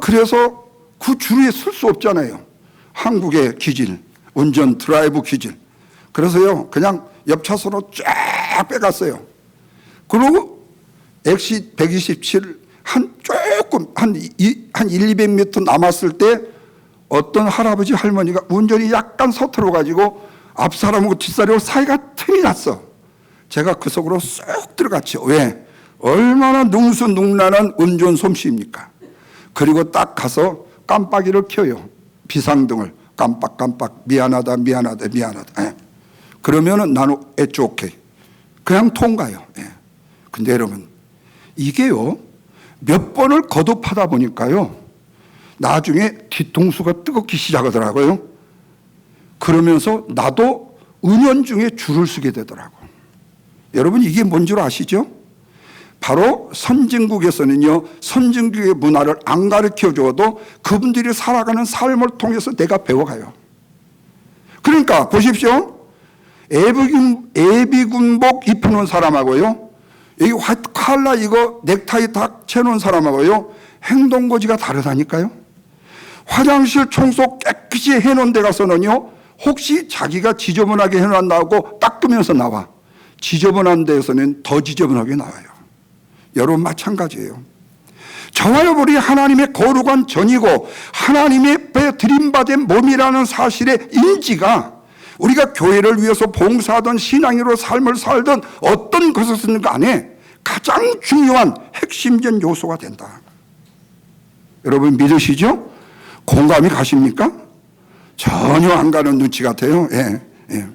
그래서 그 줄에 설 수 없잖아요. 한국의 기질, 운전 드라이브 기질. 그래서요, 그냥 옆 차선으로 쫙 빼갔어요. 그리고 엑시 127 한 1-200m 남았을 때 어떤 할아버지 할머니가 운전이 약간 서툴러 가지고 앞 사람하고 뒷 사람하고 사이가 틈이 났어. 제가 그 속으로 쏙 들어갔죠. 왜? 얼마나 능수능란한 운전 솜씨입니까? 그리고 딱 가서 깜빡이를 켜요. 비상등을 깜빡깜빡, 미안하다. 예. 그러면은 나는 it's okay. 그냥 통과요. 예. 근데 여러분, 이게요, 몇 번을 거듭하다 보니까요, 나중에 뒤통수가 뜨겁기 시작하더라고요. 그러면서 나도 은연중에 줄을 서게 되더라고. 여러분, 이게 뭔 줄 아시죠? 바로 선진국에서는요, 선진국의 문화를 안 가르쳐 줘도 그분들이 살아가는 삶을 통해서 내가 배워가요. 그러니까 보십시오. 예비군복 입혀놓은 사람하고요, 여기 화이트 칼라 이거 넥타이 딱 채놓은 사람하고요, 행동거지가 다르다니까요. 화장실 청소 깨끗이 해놓은 데 가서는요, 혹시 자기가 지저분하게 해놨다고 닦으면서 나와. 지저분한 데에서는 더 지저분하게 나와요. 여러분 마찬가지예요. 저와 여러분이 하나님의 거룩한 전이고 하나님의 드림받은 몸이라는 사실의 인지가 우리가 교회를 위해서 봉사하던 신앙으로 삶을 살던 어떤 것이든 간에 가장 중요한 핵심적 요소가 된다. 여러분 믿으시죠? 공감이 가십니까? 전혀 안 가는 눈치 같아요. 예, 예.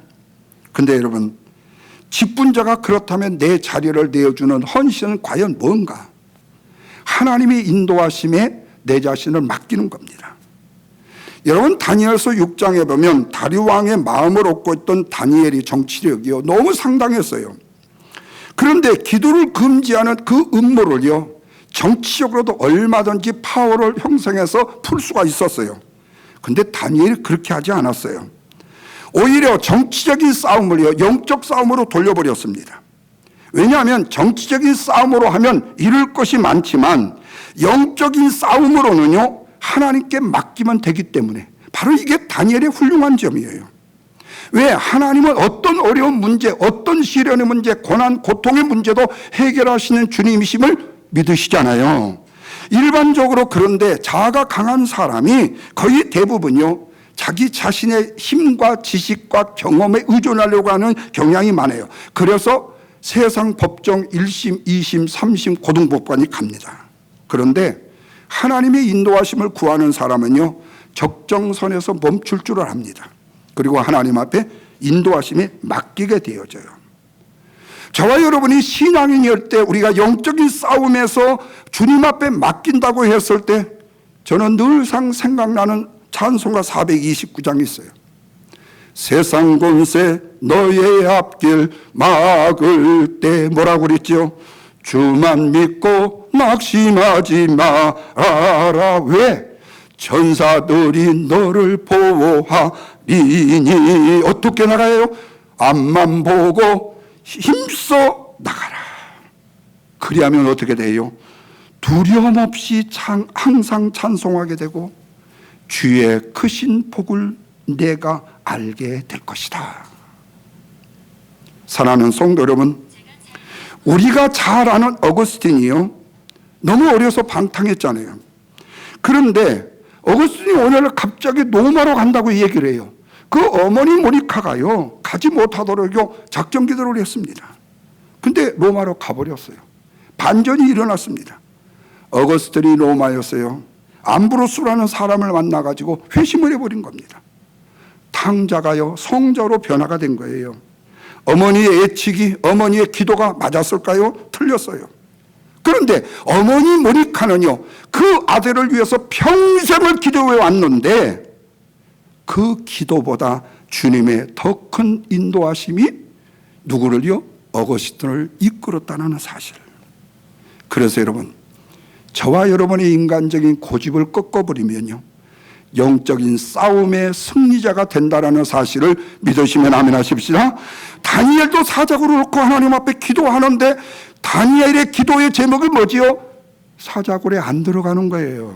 근데 여러분, 직분자가 그렇다면 내 자리를 내어주는 헌신은 과연 뭔가? 하나님의 인도하심에 내 자신을 맡기는 겁니다. 여러분, 다니엘서 6장에 보면 다리오 왕의 마음을 얻고 있던 다니엘이 정치력이요, 너무 상당했어요. 그런데 기도를 금지하는 그 음모를요, 정치적으로도 얼마든지 파워를 형성해서 풀 수가 있었어요. 근데 다니엘이 그렇게 하지 않았어요. 오히려 정치적인 싸움을요, 영적 싸움으로 돌려버렸습니다. 왜냐하면 정치적인 싸움으로 하면 이룰 것이 많지만 영적인 싸움으로는요, 하나님께 맡기면 되기 때문에 바로 이게 다니엘의 훌륭한 점이에요. 왜? 하나님은 어떤 어려운 문제, 어떤 시련의 문제, 고난, 고통의 문제도 해결하시는 주님이심을 믿으시잖아요. 일반적으로 그런데 자아가 강한 사람이 거의 대부분요, 자기 자신의 힘과 지식과 경험에 의존하려고 하는 경향이 많아요. 그래서 세상 법정 1심, 2심, 3심 고등법관이 갑니다. 그런데 하나님의 인도하심을 구하는 사람은요, 적정선에서 멈출 줄을 압니다. 그리고 하나님 앞에 인도하심에 맡기게 되어져요. 저와 여러분이 신앙인일 때 우리가 영적인 싸움에서 주님 앞에 맡긴다고 했을 때 저는 늘상 생각나는 찬송가 429장이 있어요. 세상 권세 너의 앞길 막을 때 뭐라고 그랬죠? 주만 믿고 낙심하지 말아라. 왜? 천사들이 너를 보호하리니. 어떻게 나가요? 앞만 보고 힘써 나가라. 그리하면 어떻게 돼요? 두려움 없이 항상 찬송하게 되고 주의 크신 복을 내가 알게 될 것이다. 사랑하는 성도 여러분, 우리가 잘 아는 어거스틴이요, 너무 어려서 방탕했잖아요. 그런데 어거스틴이 오늘 갑자기 로마로 간다고 얘기를 해요. 그 어머니 모니카가요, 가지 못하도록요 작전 기도를 했습니다. 근데 로마로 가버렸어요. 반전이 일어났습니다. 어거스틴이 로마였어요. 암브로스라는 사람을 만나가지고 회심을 해버린 겁니다. 탕자가요 성자로 변화가 된 거예요. 어머니의 애측이, 어머니의 기도가 맞았을까요? 틀렸어요. 그런데 어머니 모니카는요, 그 아들을 위해서 평생을 기도해 왔는데 그 기도보다 주님의 더 큰 인도하심이 누구를요? 어거스틴을 이끌었다는 사실. 그래서 여러분, 저와 여러분의 인간적인 고집을 꺾어버리면요, 영적인 싸움의 승리자가 된다는 사실을 믿으시면 아멘 하십시다. 다니엘도 사자굴을 놓고 하나님 앞에 기도하는데 다니엘의 기도의 제목이 뭐지요? 사자굴에 안 들어가는 거예요.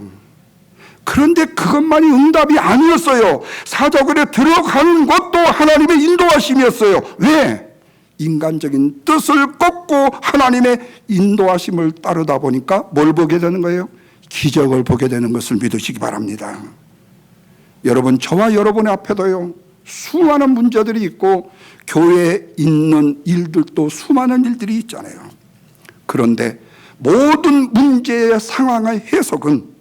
그런데 그것만이 응답이 아니었어요. 사자굴에 들어가는 것도 하나님의 인도하심이었어요. 왜? 인간적인 뜻을 꺾고 하나님의 인도하심을 따르다 보니까 뭘 보게 되는 거예요? 기적을 보게 되는 것을 믿으시기 바랍니다. 여러분, 저와 여러분의 앞에도요 수많은 문제들이 있고 교회에 있는 일들도 수많은 일들이 있잖아요. 그런데 모든 문제의 상황의 해석은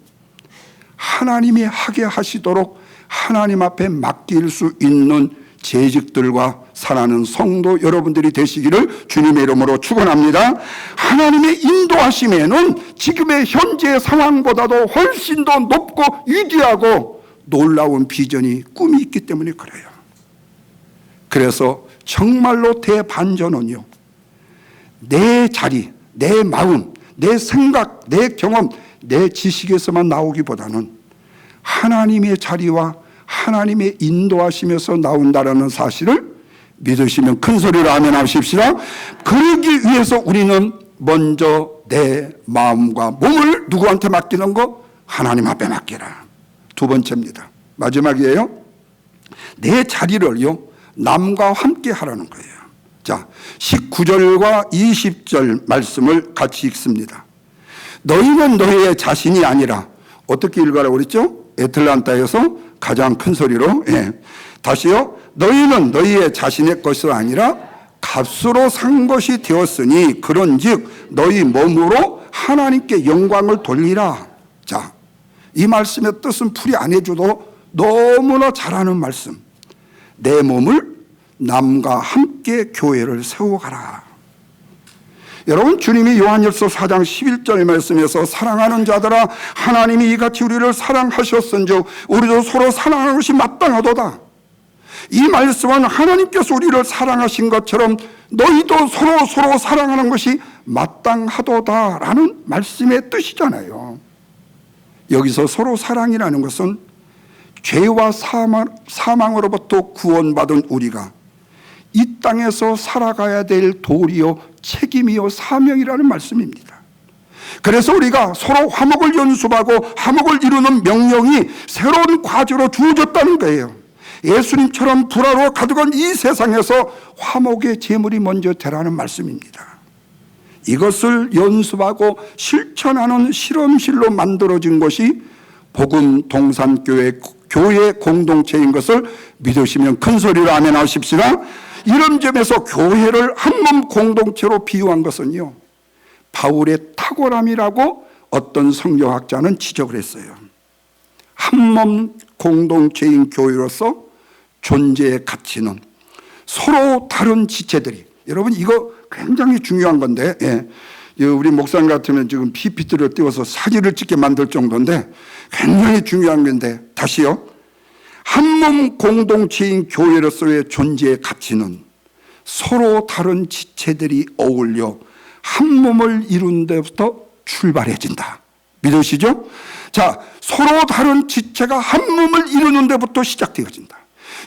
하나님이 하게 하시도록 하나님 앞에 맡길 수 있는 재직들과 사랑하는 성도 여러분들이 되시기를 주님의 이름으로 축원합니다. 하나님의 인도하심에는 지금의 현재 상황보다도 훨씬 더 높고 위대하고 놀라운 비전이, 꿈이 있기 때문에 그래요. 그래서 정말로 대반전은요, 내 자리, 내 마음, 내 생각, 내 경험, 내 지식에서만 나오기보다는 하나님의 자리와 하나님의 인도하심에서 나온다라는 사실을 믿으시면 큰 소리로 아멘 하십시다. 그러기 위해서 우리는 먼저 내 마음과 몸을 누구한테 맡기는 거? 하나님 앞에 맡기라. 두 번째입니다. 마지막이에요. 내 자리를요 남과 함께 하라는 거예요. 자, 19절과 20절 말씀을 같이 읽습니다. 너희는 너희의 자신이 아니라, 어떻게 읽으라고 그랬죠? 애틀란타에서 가장 큰 소리로, 다시요. 너희는 너희의 자신의 것이 아니라 값으로 산 것이 되었으니 그런즉 너희 몸으로 하나님께 영광을 돌리라. 자, 이 말씀의 뜻은 풀이 안 해줘도 너무나 잘하는 말씀. 내 몸을 남과 함께 교회를 세워가라. 여러분, 주님이 요한일서 4장 11절 말씀에서 사랑하는 자들아 하나님이 이같이 우리를 사랑하셨은즉 우리도 서로 사랑하는 것이 마땅하도다. 이 말씀은 하나님께서 우리를 사랑하신 것처럼 너희도 서로 사랑하는 것이 마땅하도다라는 말씀의 뜻이잖아요. 여기서 서로 사랑이라는 것은 죄와 사망으로부터 구원받은 우리가 이 땅에서 살아가야 될 도리요 책임이요 사명이라는 말씀입니다. 그래서 우리가 서로 화목을 연습하고 화목을 이루는 명령이 새로운 과제로 주어졌다는 거예요. 예수님처럼 불화로 가득한 이 세상에서 화목의 제물이 먼저 되라는 말씀입니다. 이것을 연습하고 실천하는 실험실로 만들어진 것이 복음 동산교회 교회 공동체인 것을 믿으시면 큰 소리로 아멘 하십시다. 이런 점에서 교회를 한몸 공동체로 비유한 것은요, 바울의 탁월함이라고 어떤 성경학자는 지적을 했어요. 한몸 공동체인 교회로서 존재의 가치는 서로 다른 지체들이, 여러분 이거 굉장히 중요한 건데, 우리 목사님 같으면 지금 PPT를 띄워서 사진을 찍게 만들 정도인데 굉장히 중요한 건데, 다시요. 한몸 공동체인 교회로서의 존재의 가치는 서로 다른 지체들이 어울려 한 몸을 이루는 데부터 출발해진다. 믿으시죠? 자, 서로 다른 지체가 한 몸을 이루는 데부터 시작되어진다.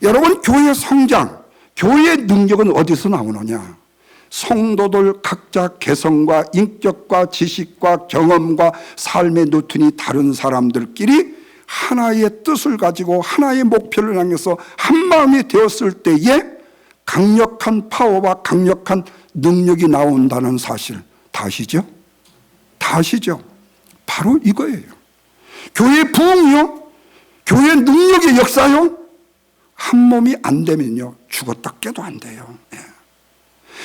여러분, 교회 성장, 교회의 능력은 어디서 나오느냐? 성도들 각자 개성과 인격과 지식과 경험과 삶의 노튼이 다른 사람들끼리 하나의 뜻을 가지고 하나의 목표를 향해서 한 마음이 되었을 때에 강력한 파워와 강력한 능력이 나온다는 사실 다 아시죠? 다 아시죠? 바로 이거예요. 교회 부흥이요, 교회 능력의 역사요, 한 몸이 안 되면요 죽었다 깨도 안 돼요.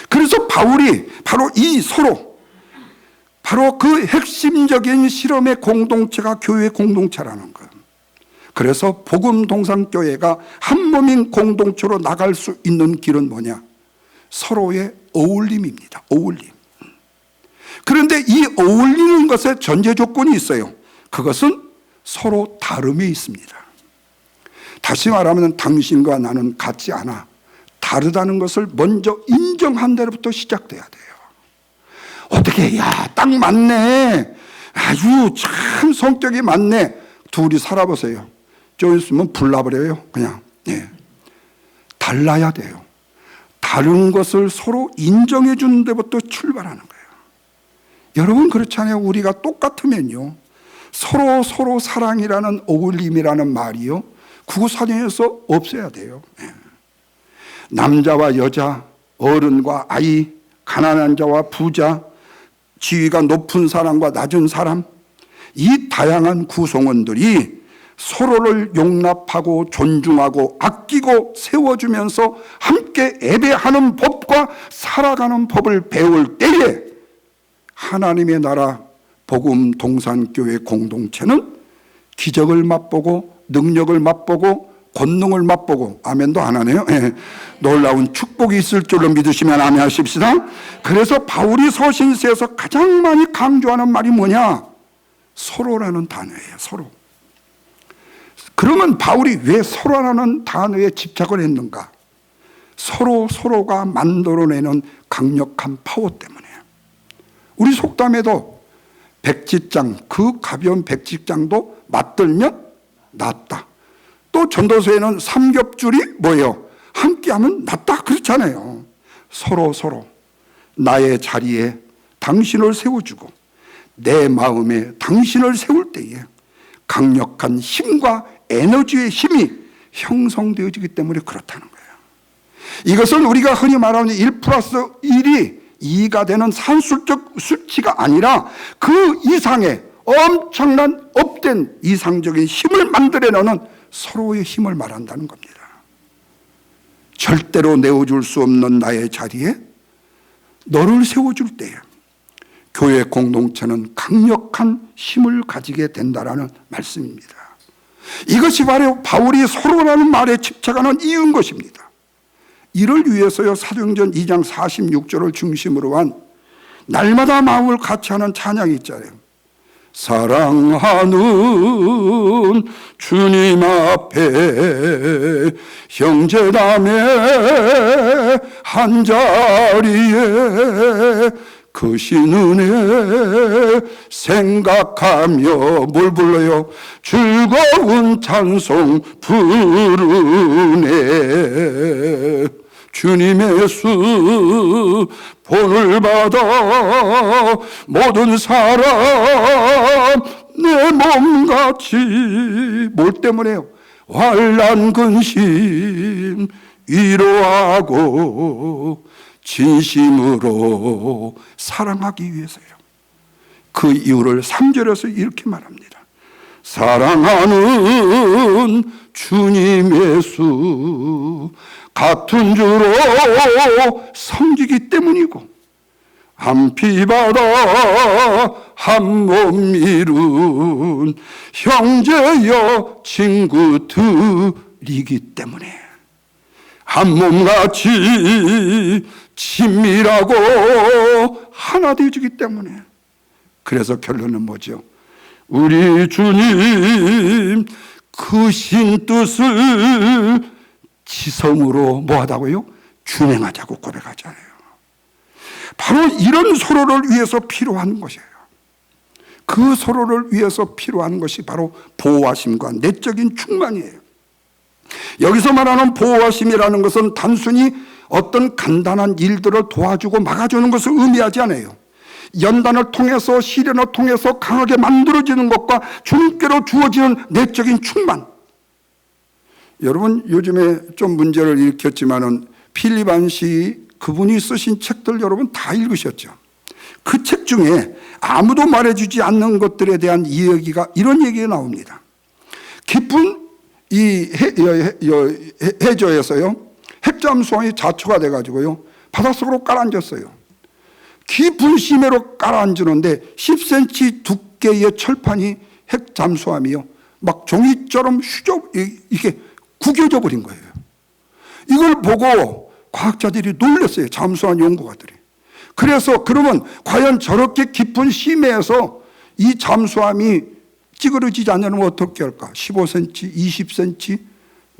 그래서 바울이 바로 이 서로, 바로 그 핵심적인 실험의 공동체가 교회 공동체라는 거예요. 그래서 복음 동산교회가 한 몸인 공동체로 나갈 수 있는 길은 뭐냐? 서로의 어울림입니다. 어울림. 그런데 이 어울리는 것에 전제 조건이 있어요. 그것은 서로 다름이 있습니다. 다시 말하면 당신과 나는 같지 않아. 다르다는 것을 먼저 인정한 데로부터 시작돼야 돼요. 어떻게, 야, 딱 맞네. 아주 참 성격이 맞네. 둘이 살아보세요. 좀 있으면 불나버려요. 그냥. 달라야 돼요. 다른 것을 서로 인정해 주는 데부터 출발하는 거예요. 여러분 그렇잖아요. 우리가 똑같으면요, 서로 사랑이라는 어울림이라는 말이요, 구구사전에서 없어야 돼요. 남자와 여자, 어른과 아이, 가난한 자와 부자, 지위가 높은 사람과 낮은 사람, 이 다양한 구성원들이 서로를 용납하고 존중하고 아끼고 세워주면서 함께 예배하는 법과 살아가는 법을 배울 때에 하나님의 나라 복음 동산교회 공동체는 기적을 맛보고 능력을 맛보고 권능을 맛보고, 아멘도 안 하네요. 놀라운 축복이 있을 줄로 믿으시면 아멘 하십시다. 그래서 바울이 서신서에서 가장 많이 강조하는 말이 뭐냐? 서로라는 단어예요. 서로. 그러면 바울이 왜 서로라는 단어에 집착을 했는가? 서로가 만들어내는 강력한 파워 때문에. 우리 속담에도 백지장, 그 가벼운 백지장도 맞들면 낫다. 또 전도서에는 삼겹줄이 뭐예요? 함께하면 낫다 그렇잖아요. 서로 나의 자리에 당신을 세워주고 내 마음에 당신을 세울 때에 강력한 힘과 에너지의 힘이 형성되어지기 때문에 그렇다는 거예요. 이것은 우리가 흔히 말하는 1+1이 2가 되는 산술적 수치가 아니라 그 이상의 엄청난 업된 이상적인 힘을 만들어내는 서로의 힘을 말한다는 겁니다. 절대로 내어줄 수 없는 나의 자리에 너를 세워줄 때에 교회 공동체는 강력한 힘을 가지게 된다라는 말씀입니다. 이것이 바로 바울이 서로라는 말에 집착하는 이유인 것입니다. 이를 위해서요, 사도행전 2장 46절을 중심으로 한 날마다 마음을 같이 하는 찬양이 있잖아요. 사랑하는 주님 앞에 형제남의 한자리에 크신 은혜 생각하며 뭘 불러요? 즐거운 찬송 부르네. 주님의 수 본을 받아 모든 사람 내 몸같이 뭘 때문에요? 환난 근심 위로하고 진심으로 사랑하기 위해서요. 그 이유를 3절에서 이렇게 말합니다. 사랑하는 주님의 수 같은 주로 섬기기 때문이고 한 피바다 한 몸 이룬 형제여 친구들이기 때문에 한 몸같이 친밀하고 하나 되어지기 때문에. 그래서 결론은 뭐죠? 우리 주님 크신 뜻을 지성으로 뭐하다고요? 준행하자고 고백하잖아요. 바로 이런 서로를 위해서 필요한 것이에요. 그 서로를 위해서 필요한 것이 바로 보호하심과 내적인 충만이에요. 여기서 말하는 보호하심이라는 것은 단순히 어떤 간단한 일들을 도와주고 막아주는 것을 의미하지 않아요. 연단을 통해서 시련을 통해서 강하게 만들어지는 것과 주님께로 주어지는 내적인 충만. 여러분 요즘에 좀 문제를 일으켰지만은 필립 안시 그분이 쓰신 책들 여러분 다 읽으셨죠? 그 책 중에 아무도 말해주지 않는 것들에 대한 이야기가 이런 얘기가 나옵니다. 깊은 이 해저에서요 핵잠수함이 자초가 돼가지고요 바닷속으로 깔아앉았어요. 깊은 심해로 깔아앉는데 10cm 두께의 철판이 핵잠수함이요 막 종이처럼 이게 구겨져 버린 거예요. 이걸 보고 과학자들이 놀랐어요. 잠수함 연구가들이. 그래서 그러면 과연 저렇게 깊은 심해에서 이 잠수함이 찌그러지지 않으면 어떻게 할까? 15cm, 20cm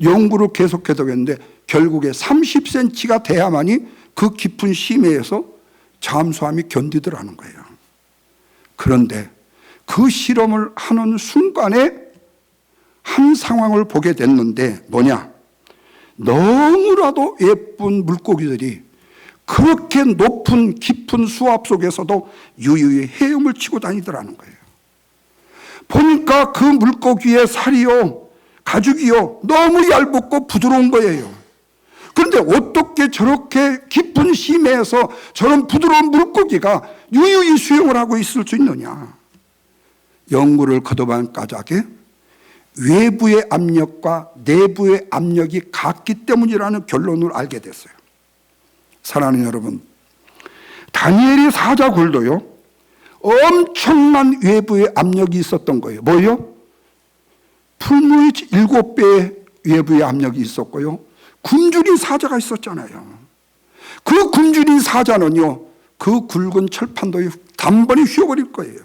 연구를 계속해서 했는데 결국에 30cm가 돼야만이 그 깊은 심해에서 잠수함이 견디더라는 거예요. 그런데 그 실험을 하는 순간에 한 상황을 보게 됐는데 뭐냐? 너무나도 예쁜 물고기들이 그렇게 높은 깊은 수압 속에서도 유유히 헤엄을 치고 다니더라는 거예요. 보니까 그 물고기의 살이요, 가죽이요, 너무 얇고 부드러운 거예요. 그런데 어떻게 저렇게 깊은 심해에서 저런 부드러운 물고기가 유유히 수영을 하고 있을 수 있느냐? 연구를 거듭한 까닭에 외부의 압력과 내부의 압력이 같기 때문이라는 결론을 알게 됐어요. 사랑하는 여러분, 다니엘의 사자굴도요 엄청난 외부의 압력이 있었던 거예요. 뭐요? 풀무의 7배의 외부의 압력이 있었고요 굶주린 사자가 있었잖아요. 그 굶주린 사자는요 그 굵은 철판도 단번에 휘어버릴 거예요.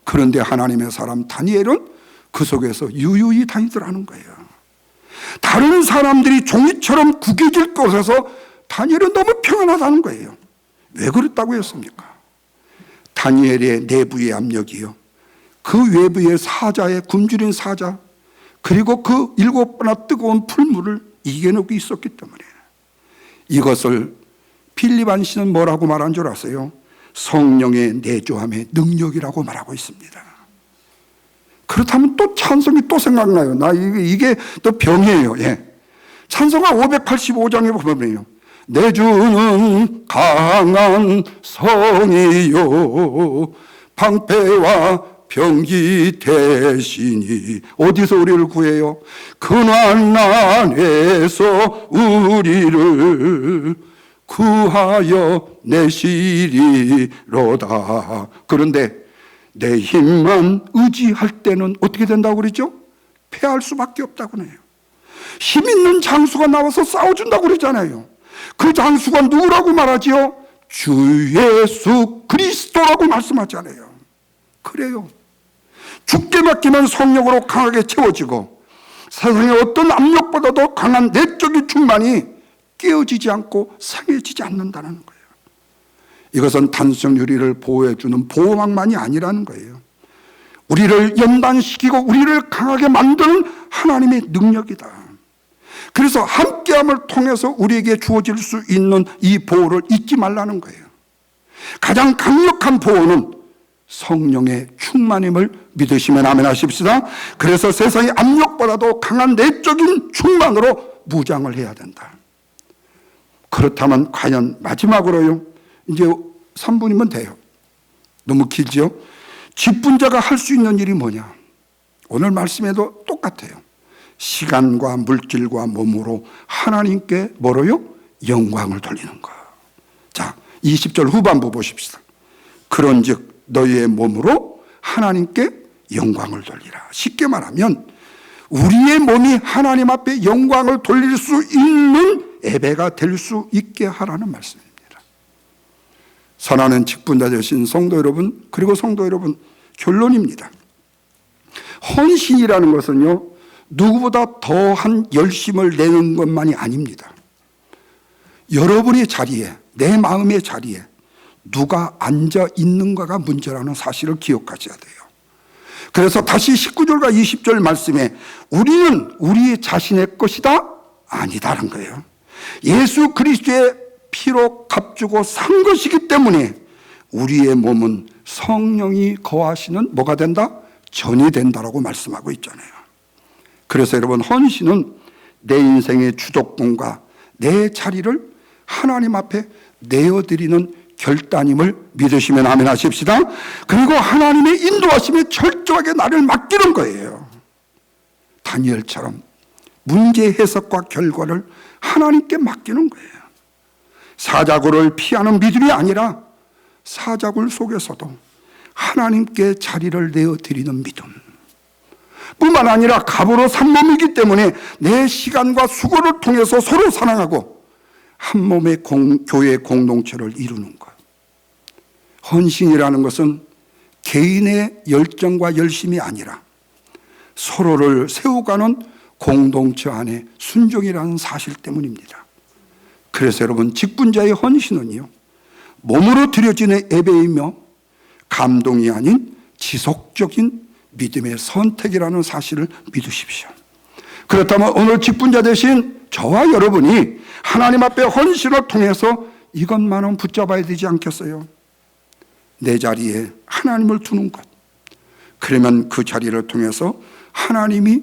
그런데 하나님의 사람 다니엘은 그 속에서 유유히 다니더라는 거예요. 다른 사람들이 종이처럼 구겨질 곳에서 다니엘은 너무 평안하다는 거예요. 왜 그랬다고 했습니까? 다니엘의 내부의 압력이요 그 외부의 사자의 굶주린 사자 그리고 그 7배나 뜨거운 풀물을 이겨내고 있었기 때문에 이것을 필립 안시는 뭐라고 말한 줄 아세요? 성령의 내조함의 능력이라고 말하고 있습니다. 그렇다면 또 찬송이 또 생각나요. 나 이게 또 병이에요. 예. 찬송가 585장에 보면요. 내 주는 강한 성이요 방패와 병기 대신이 어디서 우리를 구해요? 근환난에서 우리를 구하여 내시리로다. 그런데 내 힘만 의지할 때는 어떻게 된다고 그러죠? 패할 수밖에 없다고 해요. 힘 있는 장수가 나와서 싸워준다고 그러잖아요. 그 장수가 누구라고 말하지요? 주 예수 그리스도라고 말씀하잖아요. 그래요. 죽게 맡기면 성령으로 강하게 채워지고 세상의 어떤 압력보다도 강한 내적인 충만이 깨어지지 않고 상해지지 않는다는 거예요. 이것은 단순 우리를 보호해주는 보호막만이 아니라는 거예요. 우리를 연단시키고 우리를 강하게 만드는 하나님의 능력이다. 그래서 함께함을 통해서 우리에게 주어질 수 있는 이 보호를 잊지 말라는 거예요. 가장 강력한 보호는 성령의 충만임을 믿으시면 아멘 하십시다. 그래서 세상의 압력보다도 강한 내적인 충만으로 무장을 해야 된다. 그렇다면 과연 마지막으로요. 이제 3분이면 돼요. 너무 길죠? 직분자가 할 수 있는 일이 뭐냐? 오늘 말씀에도 똑같아요. 시간과 물질과 몸으로 하나님께 뭐로요? 영광을 돌리는 것. 자, 20절 후반부 보십시다. 그런즉 너희의 몸으로 하나님께 영광을 돌리라. 쉽게 말하면 우리의 몸이 하나님 앞에 영광을 돌릴 수 있는 예배가 될 수 있게 하라는 말씀입니다. 사랑하는 직분자 되신 성도 여러분, 그리고 성도 여러분, 결론입니다. 헌신이라는 것은요, 누구보다 더한 열심을 내는 것만이 아닙니다. 여러분의 자리에, 내 마음의 자리에 누가 앉아 있는가가 문제라는 사실을 기억하셔야 돼요. 그래서 다시 19절과 20절 말씀에 우리는 우리 자신의 것이다? 아니다라는 거예요. 예수 그리스도의 피로 값주고 산 것이기 때문에 우리의 몸은 성령이 거하시는 뭐가 된다? 전이 된다라고 말씀하고 있잖아요. 그래서 여러분, 헌신은 내 인생의 주도권과 내 자리를 하나님 앞에 내어드리는 결단임을 믿으시면 아멘 하십시다. 그리고 하나님의 인도하심에 철저하게 나를 맡기는 거예요. 다니엘처럼 문제 해석과 결과를 하나님께 맡기는 거예요. 사자굴을 피하는 믿음이 아니라 사자굴 속에서도 하나님께 자리를 내어드리는 믿음. 뿐만 아니라 갑으로 산 몸이기 때문에 내 시간과 수고를 통해서 서로 사랑하고 한 몸의 교회 공동체를 이루는 것. 헌신이라는 것은 개인의 열정과 열심이 아니라 서로를 세워가는 공동체 안에 순종이라는 사실 때문입니다. 그래서 여러분, 직분자의 헌신은요, 몸으로 드려지는 예배이며 감동이 아닌 지속적인 믿음의 선택이라는 사실을 믿으십시오. 그렇다면 오늘 직분자 되신 저와 여러분이 하나님 앞에 헌신을 통해서 이것만은 붙잡아야 되지 않겠어요? 내 자리에 하나님을 두는 것. 그러면 그 자리를 통해서 하나님이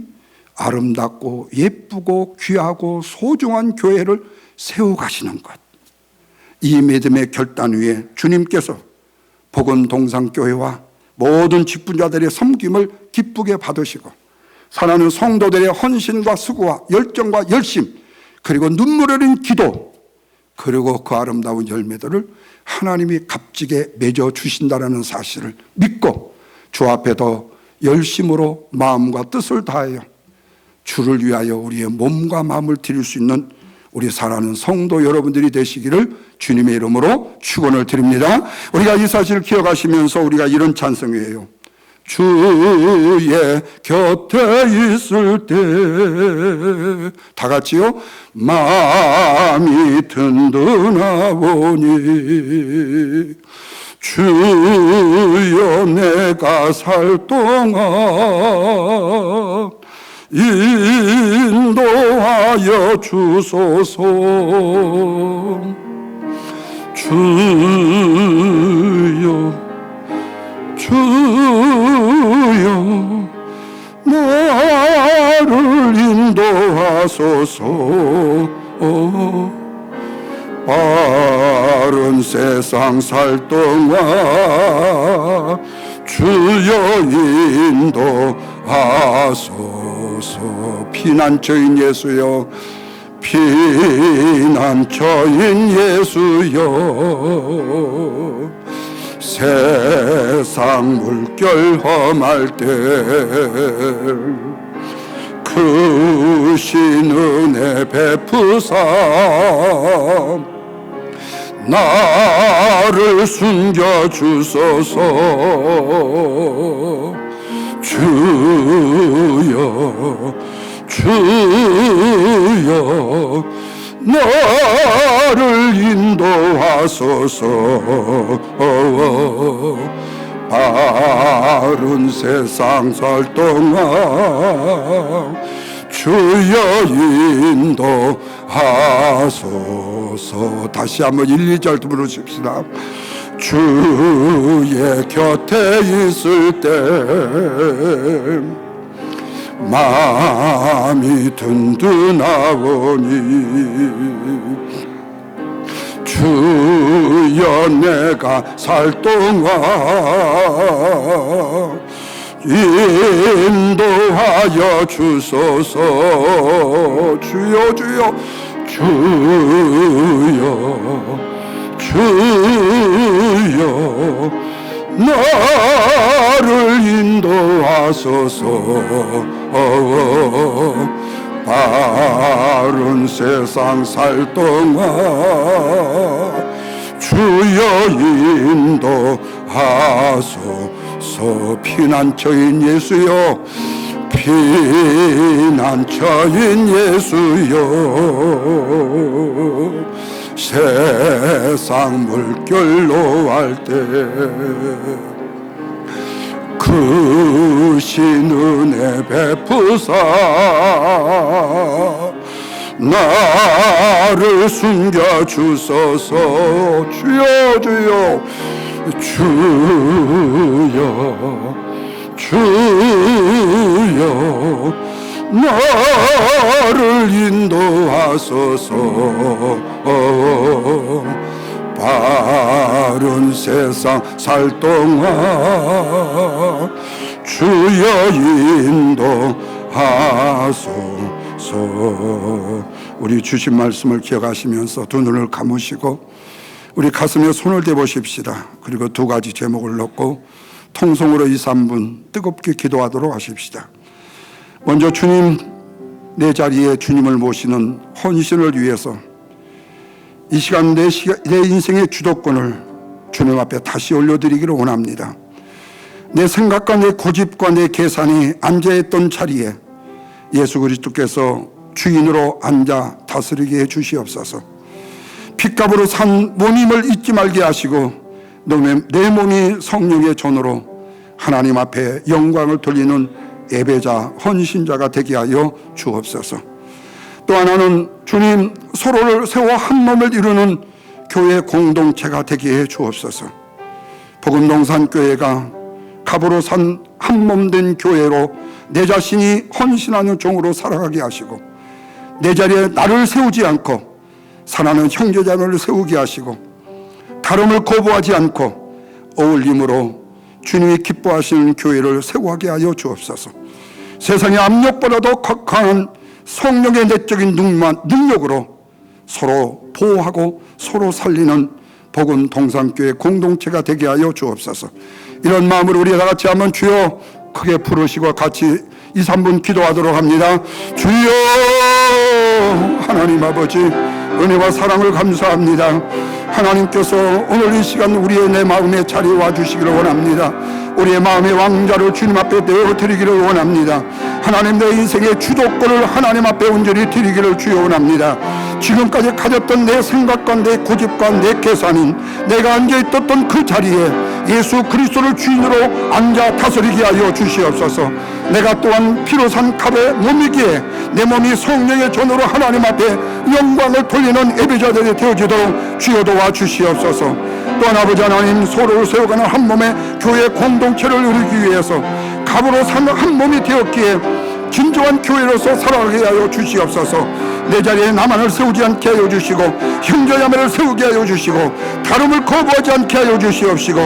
아름답고 예쁘고 귀하고 소중한 교회를 세워가시는 것. 이 믿음의 결단 위에 주님께서 복음동산교회와 모든 직분자들의 섬김을 기쁘게 받으시고 사랑하는 성도들의 헌신과 수고와 열정과 열심, 그리고 눈물 흘린 기도, 그리고 그 아름다운 열매들을 하나님이 값지게 맺어 주신다는 사실을 믿고 주 앞에 더 열심으로 마음과 뜻을 다하여 주를 위하여 우리의 몸과 마음을 드릴 수 있는 우리 사랑하는 성도 여러분들이 되시기를 주님의 이름으로 축원을 드립니다. 우리가 이 사실을 기억하시면서 우리가 이런 찬송이에요. 주의 곁에 있을 때, 다 같이요. 마음이 든든하오니 주여 내가 살 동안 인도하여 주소서. 주여 나를 인도하소서. 바른 세상 살 동안 주여 인도하소서. 피난처인 예수여, 피난처인 예수여, 세상 물결 험할 때 크신 은혜 베푸사 나를 숨겨주소서. 주여 주여 나를 인도하소서. 바른 세상 살 동안 주여 인도하소서. 다시 한번 1, 2절 부르십시다. 주의 곁에 있을 때 마음이 든든하오니 주여 내가 살 동안 인도하여 주소서. 주여 주여 주여 나를 인도하소서. 바른 세상 살 동안 주여 인도하소서. 피난처인 예수여, 피난처인 예수여, 세상 물결로 할 때 크신 은혜 베푸사 나를 숨겨 주소서. 주여 주여 주여 나를 인도하소서. 바른 세상 살 동안 주여 인도하소서. 우리 주신 말씀을 기억하시면서 두 눈을 감으시고 우리 가슴에 손을 대보십시다. 그리고 두 가지 제목을 놓고 통성으로 2, 3분 뜨겁게 기도하도록 하십시다. 먼저 주님, 내 자리에 주님을 모시는 헌신을 위해서 이 시간 내 인생의 주도권을 주님 앞에 다시 올려드리기를 원합니다. 내 생각과 내 고집과 내 계산이 앉아있던 자리에 예수 그리스도께서 주인으로 앉아 다스리게 해 주시옵소서. 핏값으로 산 몸임을 잊지 말게 하시고 내 몸이 성령의 전으로 하나님 앞에 영광을 돌리는 예배자, 헌신자가 되게 하여 주옵소서. 또 하나는 주님, 서로를 세워 한 몸을 이루는 교회 공동체가 되게 해 주옵소서. 복음동산교회가 갑으로 산 한 몸 된 교회로 내 자신이 헌신하는 종으로 살아가게 하시고 내 자리에 나를 세우지 않고 사랑하는 형제자매를 세우게 하시고 다름을 거부하지 않고 어울림으로 주님이 기뻐하시는 교회를 세우게 하여 주옵소서. 세상의 압력보다도 강한 성령의 내적인 능력으로 서로 보호하고 서로 살리는 복음 동산교회 공동체가 되게 하여 주옵소서. 이런 마음으로 우리 다 같이 한번 주여 크게 부르시고 같이 2, 3분 기도하도록 합니다. 주여 하나님 아버지, 은혜와 사랑을 감사합니다. 하나님께서 오늘 이 시간 우리의 내 마음에 자리에 와주시기를 원합니다. 우리의 마음의 왕자를 주님 앞에 내어드리기를 원합니다. 하나님, 내 인생의 주도권을 하나님 앞에 온전히 드리기를 주여 원합니다. 지금까지 가졌던 내 생각과 내 고집과 내 계산인 내가 앉아있었던 그 자리에 예수 그리스도를 주인으로 앉아 다스리게 하여 주시옵소서. 내가 또한 피로 산 갑의 몸이기에 내 몸이 성령의 전으로 하나님 앞에 영광을 돌리는 예배자들이 되어지도록 주여 도와주시옵소서. 또한 아버지 하나님, 서로를 세워가는 한 몸의 교회 공동체를 이루기 위해서 갑으로 산 한 몸이 되었기에 진정한 교회로서 살아가게 하여 주시옵소서. 내 자리에 나만을 세우지 않게 하여 주시고 형제자매를 세우게 하여 주시고 다름을 거부하지 않게 하여 주시옵시고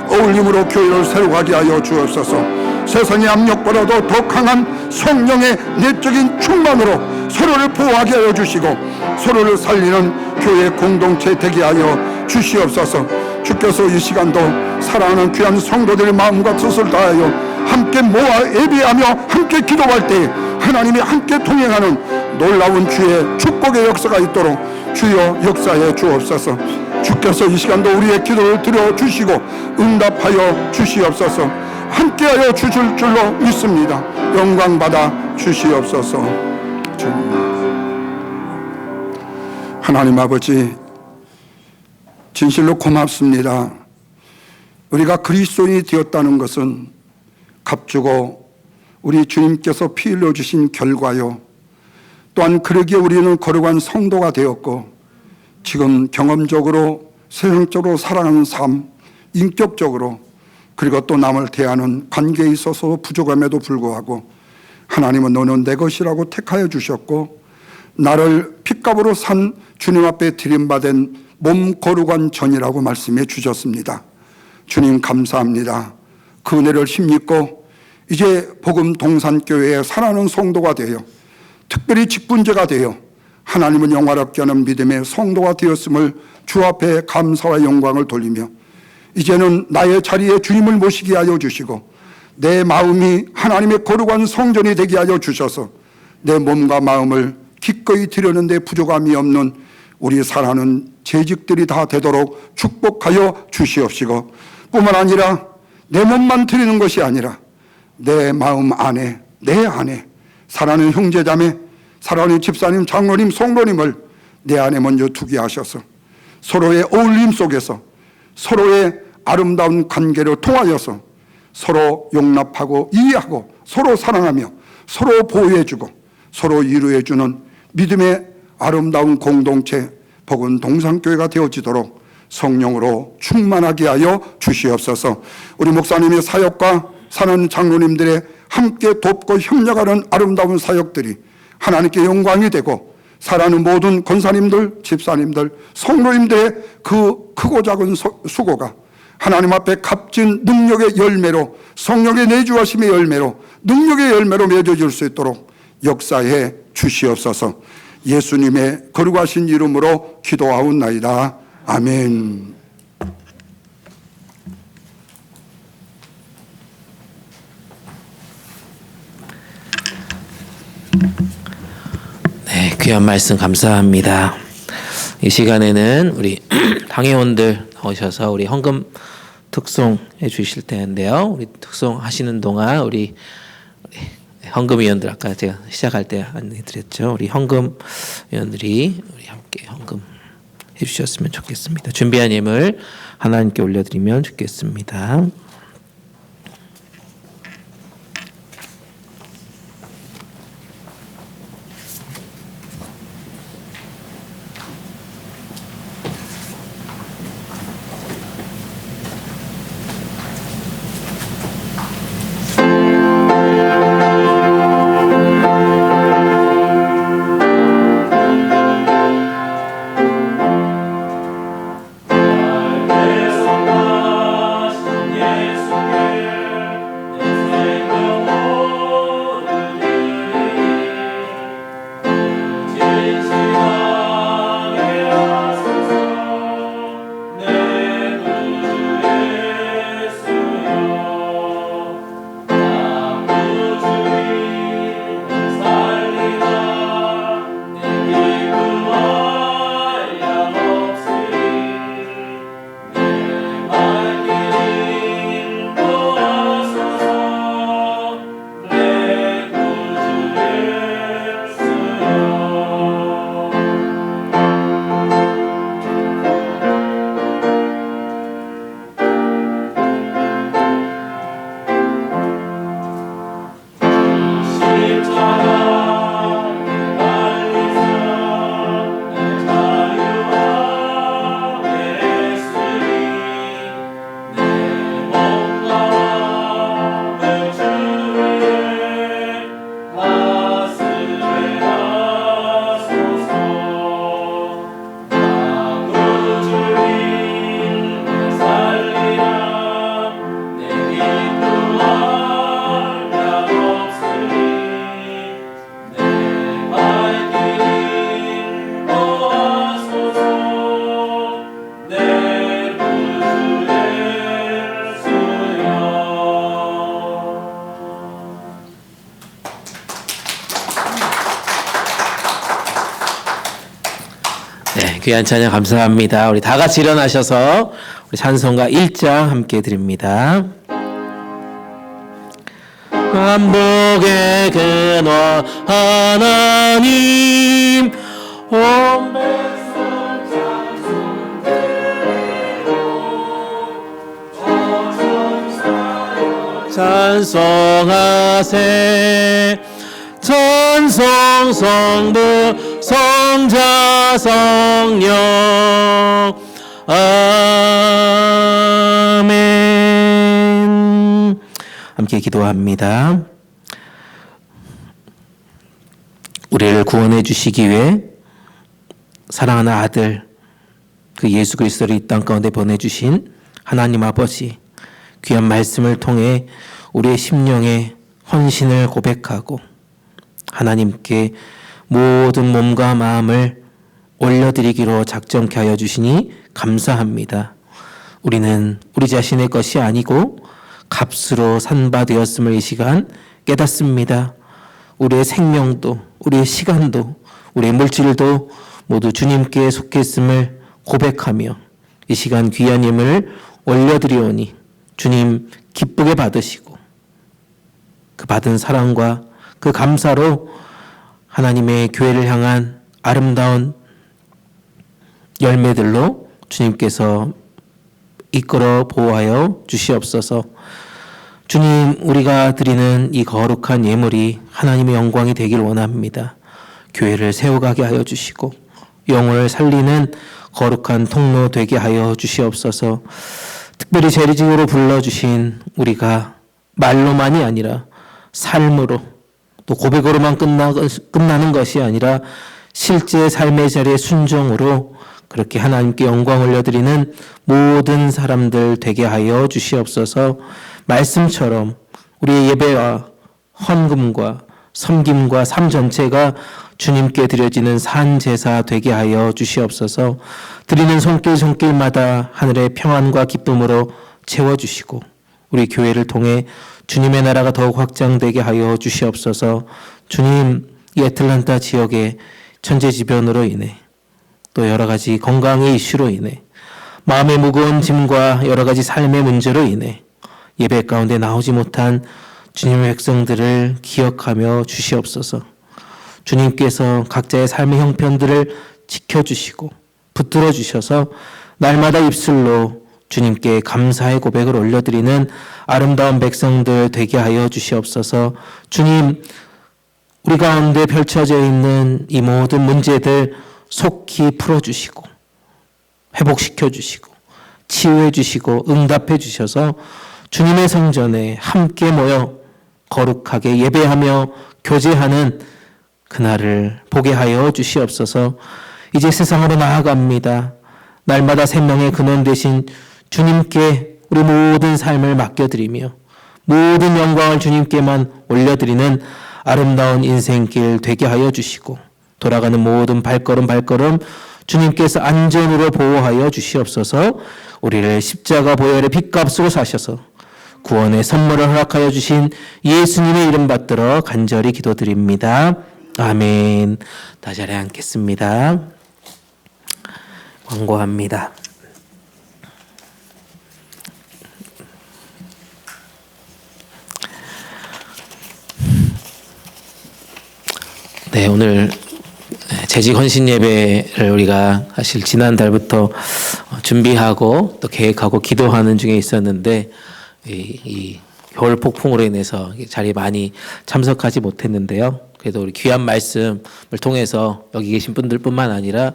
어울림으로 교회를 세워가게 하여 주옵소서. 세상의 압력보다도 더 강한 성령의 내적인 충만으로 서로를 보호하게 하여 주시고 서로를 살리는 교회 공동체 되게 하여 주시옵소서. 주께서 이 시간도 사랑하는 귀한 성도들의 마음과 뜻을 다하여 함께 모아 예배하며 함께 기도할 때 하나님이 함께 동행하는 놀라운 주의 축복의 역사가 있도록 주여 역사해 주옵소서. 주께서 이 시간도 우리의 기도를 들어주시고 응답하여 주시옵소서. 함께하여 주실 줄로 믿습니다. 영광 받아 주시옵소서. 하나님 아버지, 진실로 고맙습니다. 우리가 그리스도인이 되었다는 것은 값주고 우리 주님께서 피 흘려주신 결과요, 또한 그러기에 우리는 거룩한 성도가 되었고 지금 경험적으로 세상적으로 살아가는 삶, 인격적으로 그리고 또 남을 대하는 관계에 있어서 부족함에도 불구하고 하나님은 너는 내 것이라고 택하여 주셨고 나를 핏값으로 산 주님 앞에 드림받은 몸 거룩한 전이라고 말씀해 주셨습니다. 주님 감사합니다. 그 은혜를 힘입고 이제 복음 동산교회에 살아가는 성도가 되어 특별히 직분자가 되어 하나님은 영화롭게 하는 믿음의 성도가 되었음을 주 앞에 감사와 영광을 돌리며 이제는 나의 자리에 주님을 모시게 하여 주시고 내 마음이 하나님의 거룩한 성전이 되게 하여 주셔서 내 몸과 마음을 기꺼이 드렸는데 부족함이 없는 우리 사랑하는 재직들이 다 되도록 축복하여 주시옵시고 뿐만 아니라 내 몸만 드리는 것이 아니라 내 마음 안에 내 안에 사랑하는 형제자매, 사랑하는 집사님, 장로님, 성도님을 내 안에 먼저 두게 하셔서 서로의 어울림 속에서 서로의 아름다운 관계를 통하여서 서로 용납하고 이해하고 서로 사랑하며 서로 보호해주고 서로 위로해주는 믿음의 아름다운 공동체 복은 동산교회가 되어지도록 성령으로 충만하게 하여 주시옵소서. 우리 목사님의 사역과 사는 장로님들의 함께 돕고 협력하는 아름다운 사역들이 하나님께 영광이 되고 사랑하는 모든 권사님들, 집사님들, 성도님들의 그 크고 작은 수고가 하나님 앞에 값진 능력의 열매로, 성령의 내주하심의 열매로, 능력의 열매로 맺어질 수 있도록 역사해 주시옵소서. 예수님의 거룩하신 이름으로 기도하옵나이다. 아멘. 네, 귀한 말씀 감사합니다. 이 시간에는 우리 당회원들 오셔서 우리 헌금 특송해 주실 텐데요. 우리 특송하시는 동안 우리 헌금위원들 아까 제가 시작할 때 안내드렸죠. 우리 헌금위원들이 우리 함께 헌금 해주셨으면 좋겠습니다. 준비한 예물 하나님께 올려드리면 좋겠습니다. 귀한 찬양 감사합니다. 우리 다 같이 일어나셔서 우리 찬송가 1장 함께 드립니다. 만복의 근원 하나님 온 백성 찬송 드리고 찬송하세 찬송 성부 성자 성령 아멘. 함께 기도합니다. 우리를 구원해 주시기 위해 사랑하는 아들 그 예수 그리스도를 이 땅 가운데 보내주신 하나님 아버지 귀한 말씀을 통해 우리의 심령의 헌신을 고백하고 하나님께 모든 몸과 마음을 올려드리기로 작정케 하여 주시니 감사합니다. 우리는 우리 자신의 것이 아니고 값으로 산바되었음을 이 시간 깨닫습니다. 우리의 생명도 우리의 시간도 우리의 물질도 모두 주님께 속했음을 고백하며 이 시간 귀한 힘을 올려드리오니 주님 기쁘게 받으시고 그 받은 사랑과 그 감사로 하나님의 교회를 향한 아름다운 열매들로 주님께서 이끌어 보호하여 주시옵소서. 주님, 우리가 드리는 이 거룩한 예물이 하나님의 영광이 되길 원합니다. 교회를 세워가게 하여 주시고 영혼을 살리는 거룩한 통로 되게 하여 주시옵소서. 특별히 재직으로 불러주신 우리가 말로만이 아니라 삶으로 또 고백으로만 끝나는 것이 아니라 실제 삶의 자리의 순종으로 그렇게 하나님께 영광 올려드리는 모든 사람들 되게 하여 주시옵소서. 말씀처럼 우리의 예배와 헌금과 섬김과 삶 전체가 주님께 드려지는 산제사 되게 하여 주시옵소서. 드리는 손길마다 하늘의 평안과 기쁨으로 채워주시고 우리 교회를 통해 주님의 나라가 더욱 확장되게 하여 주시옵소서. 주님, 이 애틀란타 지역의 천재지변으로 인해 또 여러 가지 건강의 이슈로 인해 마음의 무거운 짐과 여러 가지 삶의 문제로 인해 예배 가운데 나오지 못한 주님의 백성들을 기억하며 주시옵소서. 주님께서 각자의 삶의 형편들을 지켜주시고 붙들어 주셔서 날마다 입술로 주님께 감사의 고백을 올려드리는 아름다운 백성들 되게 하여 주시옵소서. 주님, 우리 가운데 펼쳐져 있는 이 모든 문제들 속히 풀어주시고 회복시켜 주시고 치유해 주시고 응답해 주셔서 주님의 성전에 함께 모여 거룩하게 예배하며 교제하는 그날을 보게 하여 주시옵소서. 이제 세상으로 나아갑니다. 날마다 생명의 근원 되신 주님께 우리 모든 삶을 맡겨드리며 모든 영광을 주님께만 올려드리는 아름다운 인생길 되게 하여 주시고 돌아가는 모든 발걸음 주님께서 안전으로 보호하여 주시옵소서. 우리를 십자가 보혈의 핏값으로 사셔서 구원의 선물을 허락하여 주신 예수님의 이름 받들어 간절히 기도드립니다. 아멘. 다 자리에 앉겠습니다. 광고합니다. 네, 오늘 재직 헌신 예배를 우리가 사실 지난달부터 준비하고 또 계획하고 기도하는 중에 있었는데 이 겨울 폭풍으로 인해서 자리에 많이 참석하지 못했는데요. 그래도 우리 귀한 말씀을 통해서 여기 계신 분들뿐만 아니라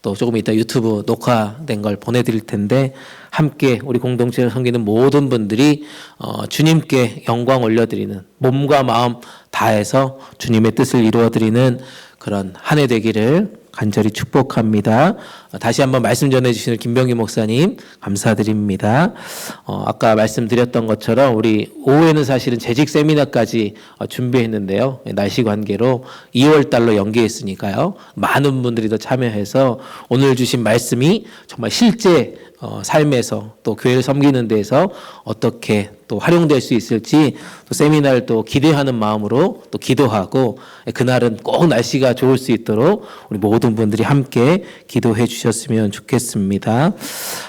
또 조금 이따 유튜브 녹화된 걸 보내드릴 텐데 함께 우리 공동체를 섬기는 모든 분들이 주님께 영광 올려드리는 몸과 마음 다해서 주님의 뜻을 이루어드리는 그런 한 해 되기를 간절히 축복합니다. 다시 한번 말씀 전해주시는 김병기 목사님 감사드립니다. 아까 말씀드렸던 것처럼 우리 오후에는 사실은 재직 세미나까지 준비했는데요. 날씨 관계로 2월 달로 연기했으니까요. 많은 분들이 더 참여해서 오늘 주신 말씀이 정말 실제 삶에서 또 교회를 섬기는 데에서 어떻게 또 활용될 수 있을지 또 세미나를 또 기대하는 마음으로 또 기도하고 그날은 꼭 날씨가 좋을 수 있도록 우리 모든 분들이 함께 기도해 주셨으면 좋겠습니다.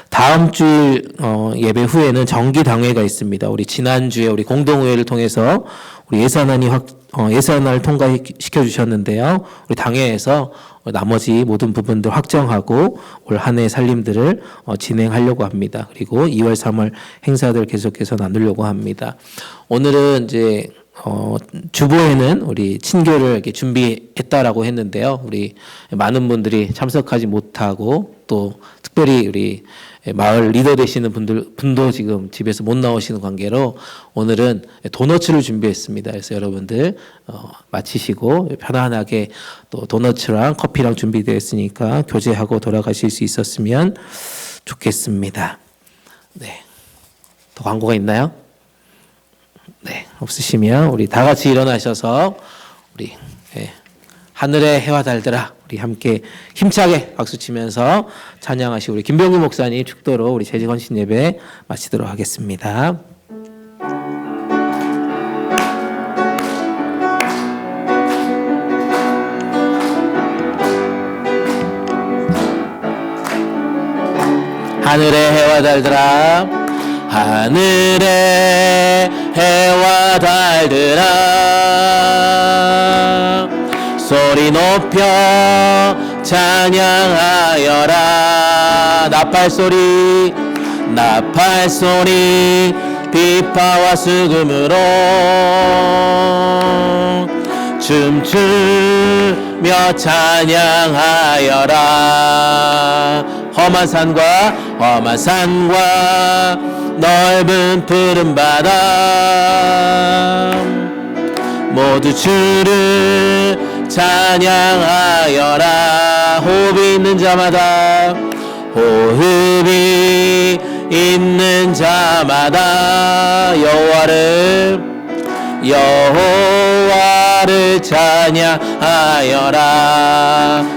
다음 주일 예배 후에는 정기당회가 있습니다. 우리 지난주에 우리 공동의회를 통해서 우리 예산안을 통과시켜 주셨는데요. 우리 당회에서 나머지 모든 부분들 확정하고 올 한 해 살림들을 진행하려고 합니다. 그리고 2월, 3월 행사들 계속해서 나누려고 합니다. 오늘은 이제 주보에는 우리 친교를 이렇게 준비했다라고 했는데요. 우리 많은 분들이 참석하지 못하고 또 특별히 우리 마을 리더 되시는 분도 지금 집에서 못 나오시는 관계로 오늘은 도너츠를 준비했습니다. 그래서 여러분들 마치시고 편안하게 또 도너츠랑 커피랑 준비되어 있으니까 교제하고 돌아가실 수 있었으면 좋겠습니다. 네. 또 광고가 있나요? 네. 없으시면 우리 다 같이 일어나셔서 우리 하늘의 해와 달들아 우리 함께 힘차게 박수치면서 찬양하시고 우리 김병규 목사님 축도로 우리 재직헌신 예배 마치도록 하겠습니다. 하늘의 해와 달들아 하늘의 해와 달들아 소리 높여 찬양하여라 나팔소리 비파와 수금으로 춤출 찬양하여라. 험한 산과 넓은 푸른 바다 모두 주를 찬양하여라. 호흡이 있는 자마다 여호와를 찬양하여라.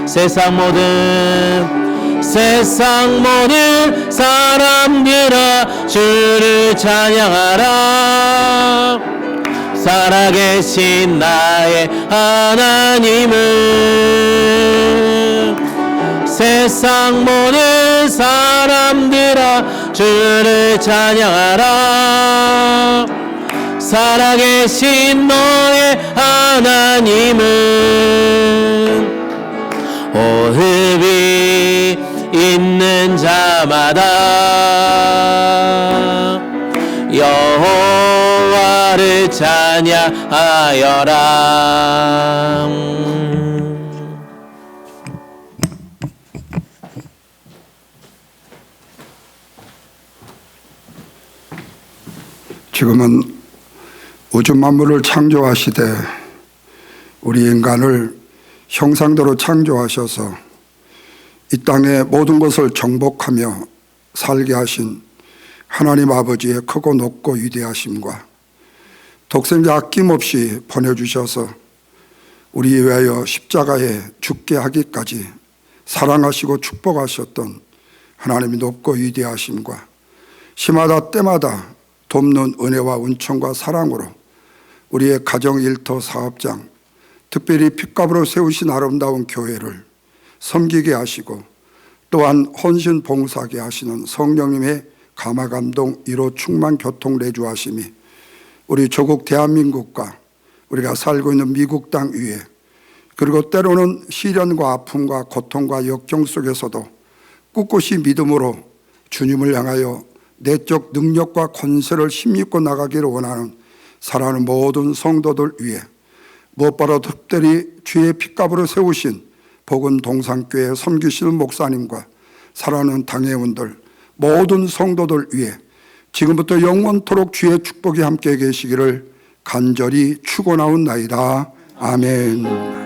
세상 모든 사람들아 주를 찬양하라. 살아계신 나의 하나님을. 세상 모든 사람들아 주를 찬양하라. 살아계신 너의 하나님은 호흡이 있는 자마다 여호와를 찬양하여라. 지금은 우주 만물을 창조하시되 우리 인간을 형상대로 창조하셔서 이 땅의 모든 것을 정복하며 살게 하신 하나님 아버지의 크고 높고 위대하심과 독생자 아낌없이 보내주셔서 우리 위하여 십자가에 죽게 하기까지 사랑하시고 축복하셨던 하나님의 높고 위대하심과 시마다 때마다 돕는 은혜와 은총과 사랑으로 우리의 가정, 일터, 사업장, 특별히 핏값으로 세우신 아름다운 교회를 섬기게 하시고 또한 헌신 봉사하게 하시는 성령님의 감화감동, 위로, 충만, 교통, 내주하심이 우리 조국 대한민국과 우리가 살고 있는 미국 땅 위에, 그리고 때로는 시련과 아픔과 고통과 역경 속에서도 꿋꿋이 믿음으로 주님을 향하여 내적 능력과 권세를 힘입고 나가기를 원하는 사랑하는 모든 성도들 위해, 무엇보다 특별히 주의 핏값으로 세우신 복음 동산교회 섬기시는 목사님과 사랑하는 당회원들, 모든 성도들 위해 지금부터 영원토록 주의 축복이 함께 계시기를 간절히 축원하옵나이다. 아멘.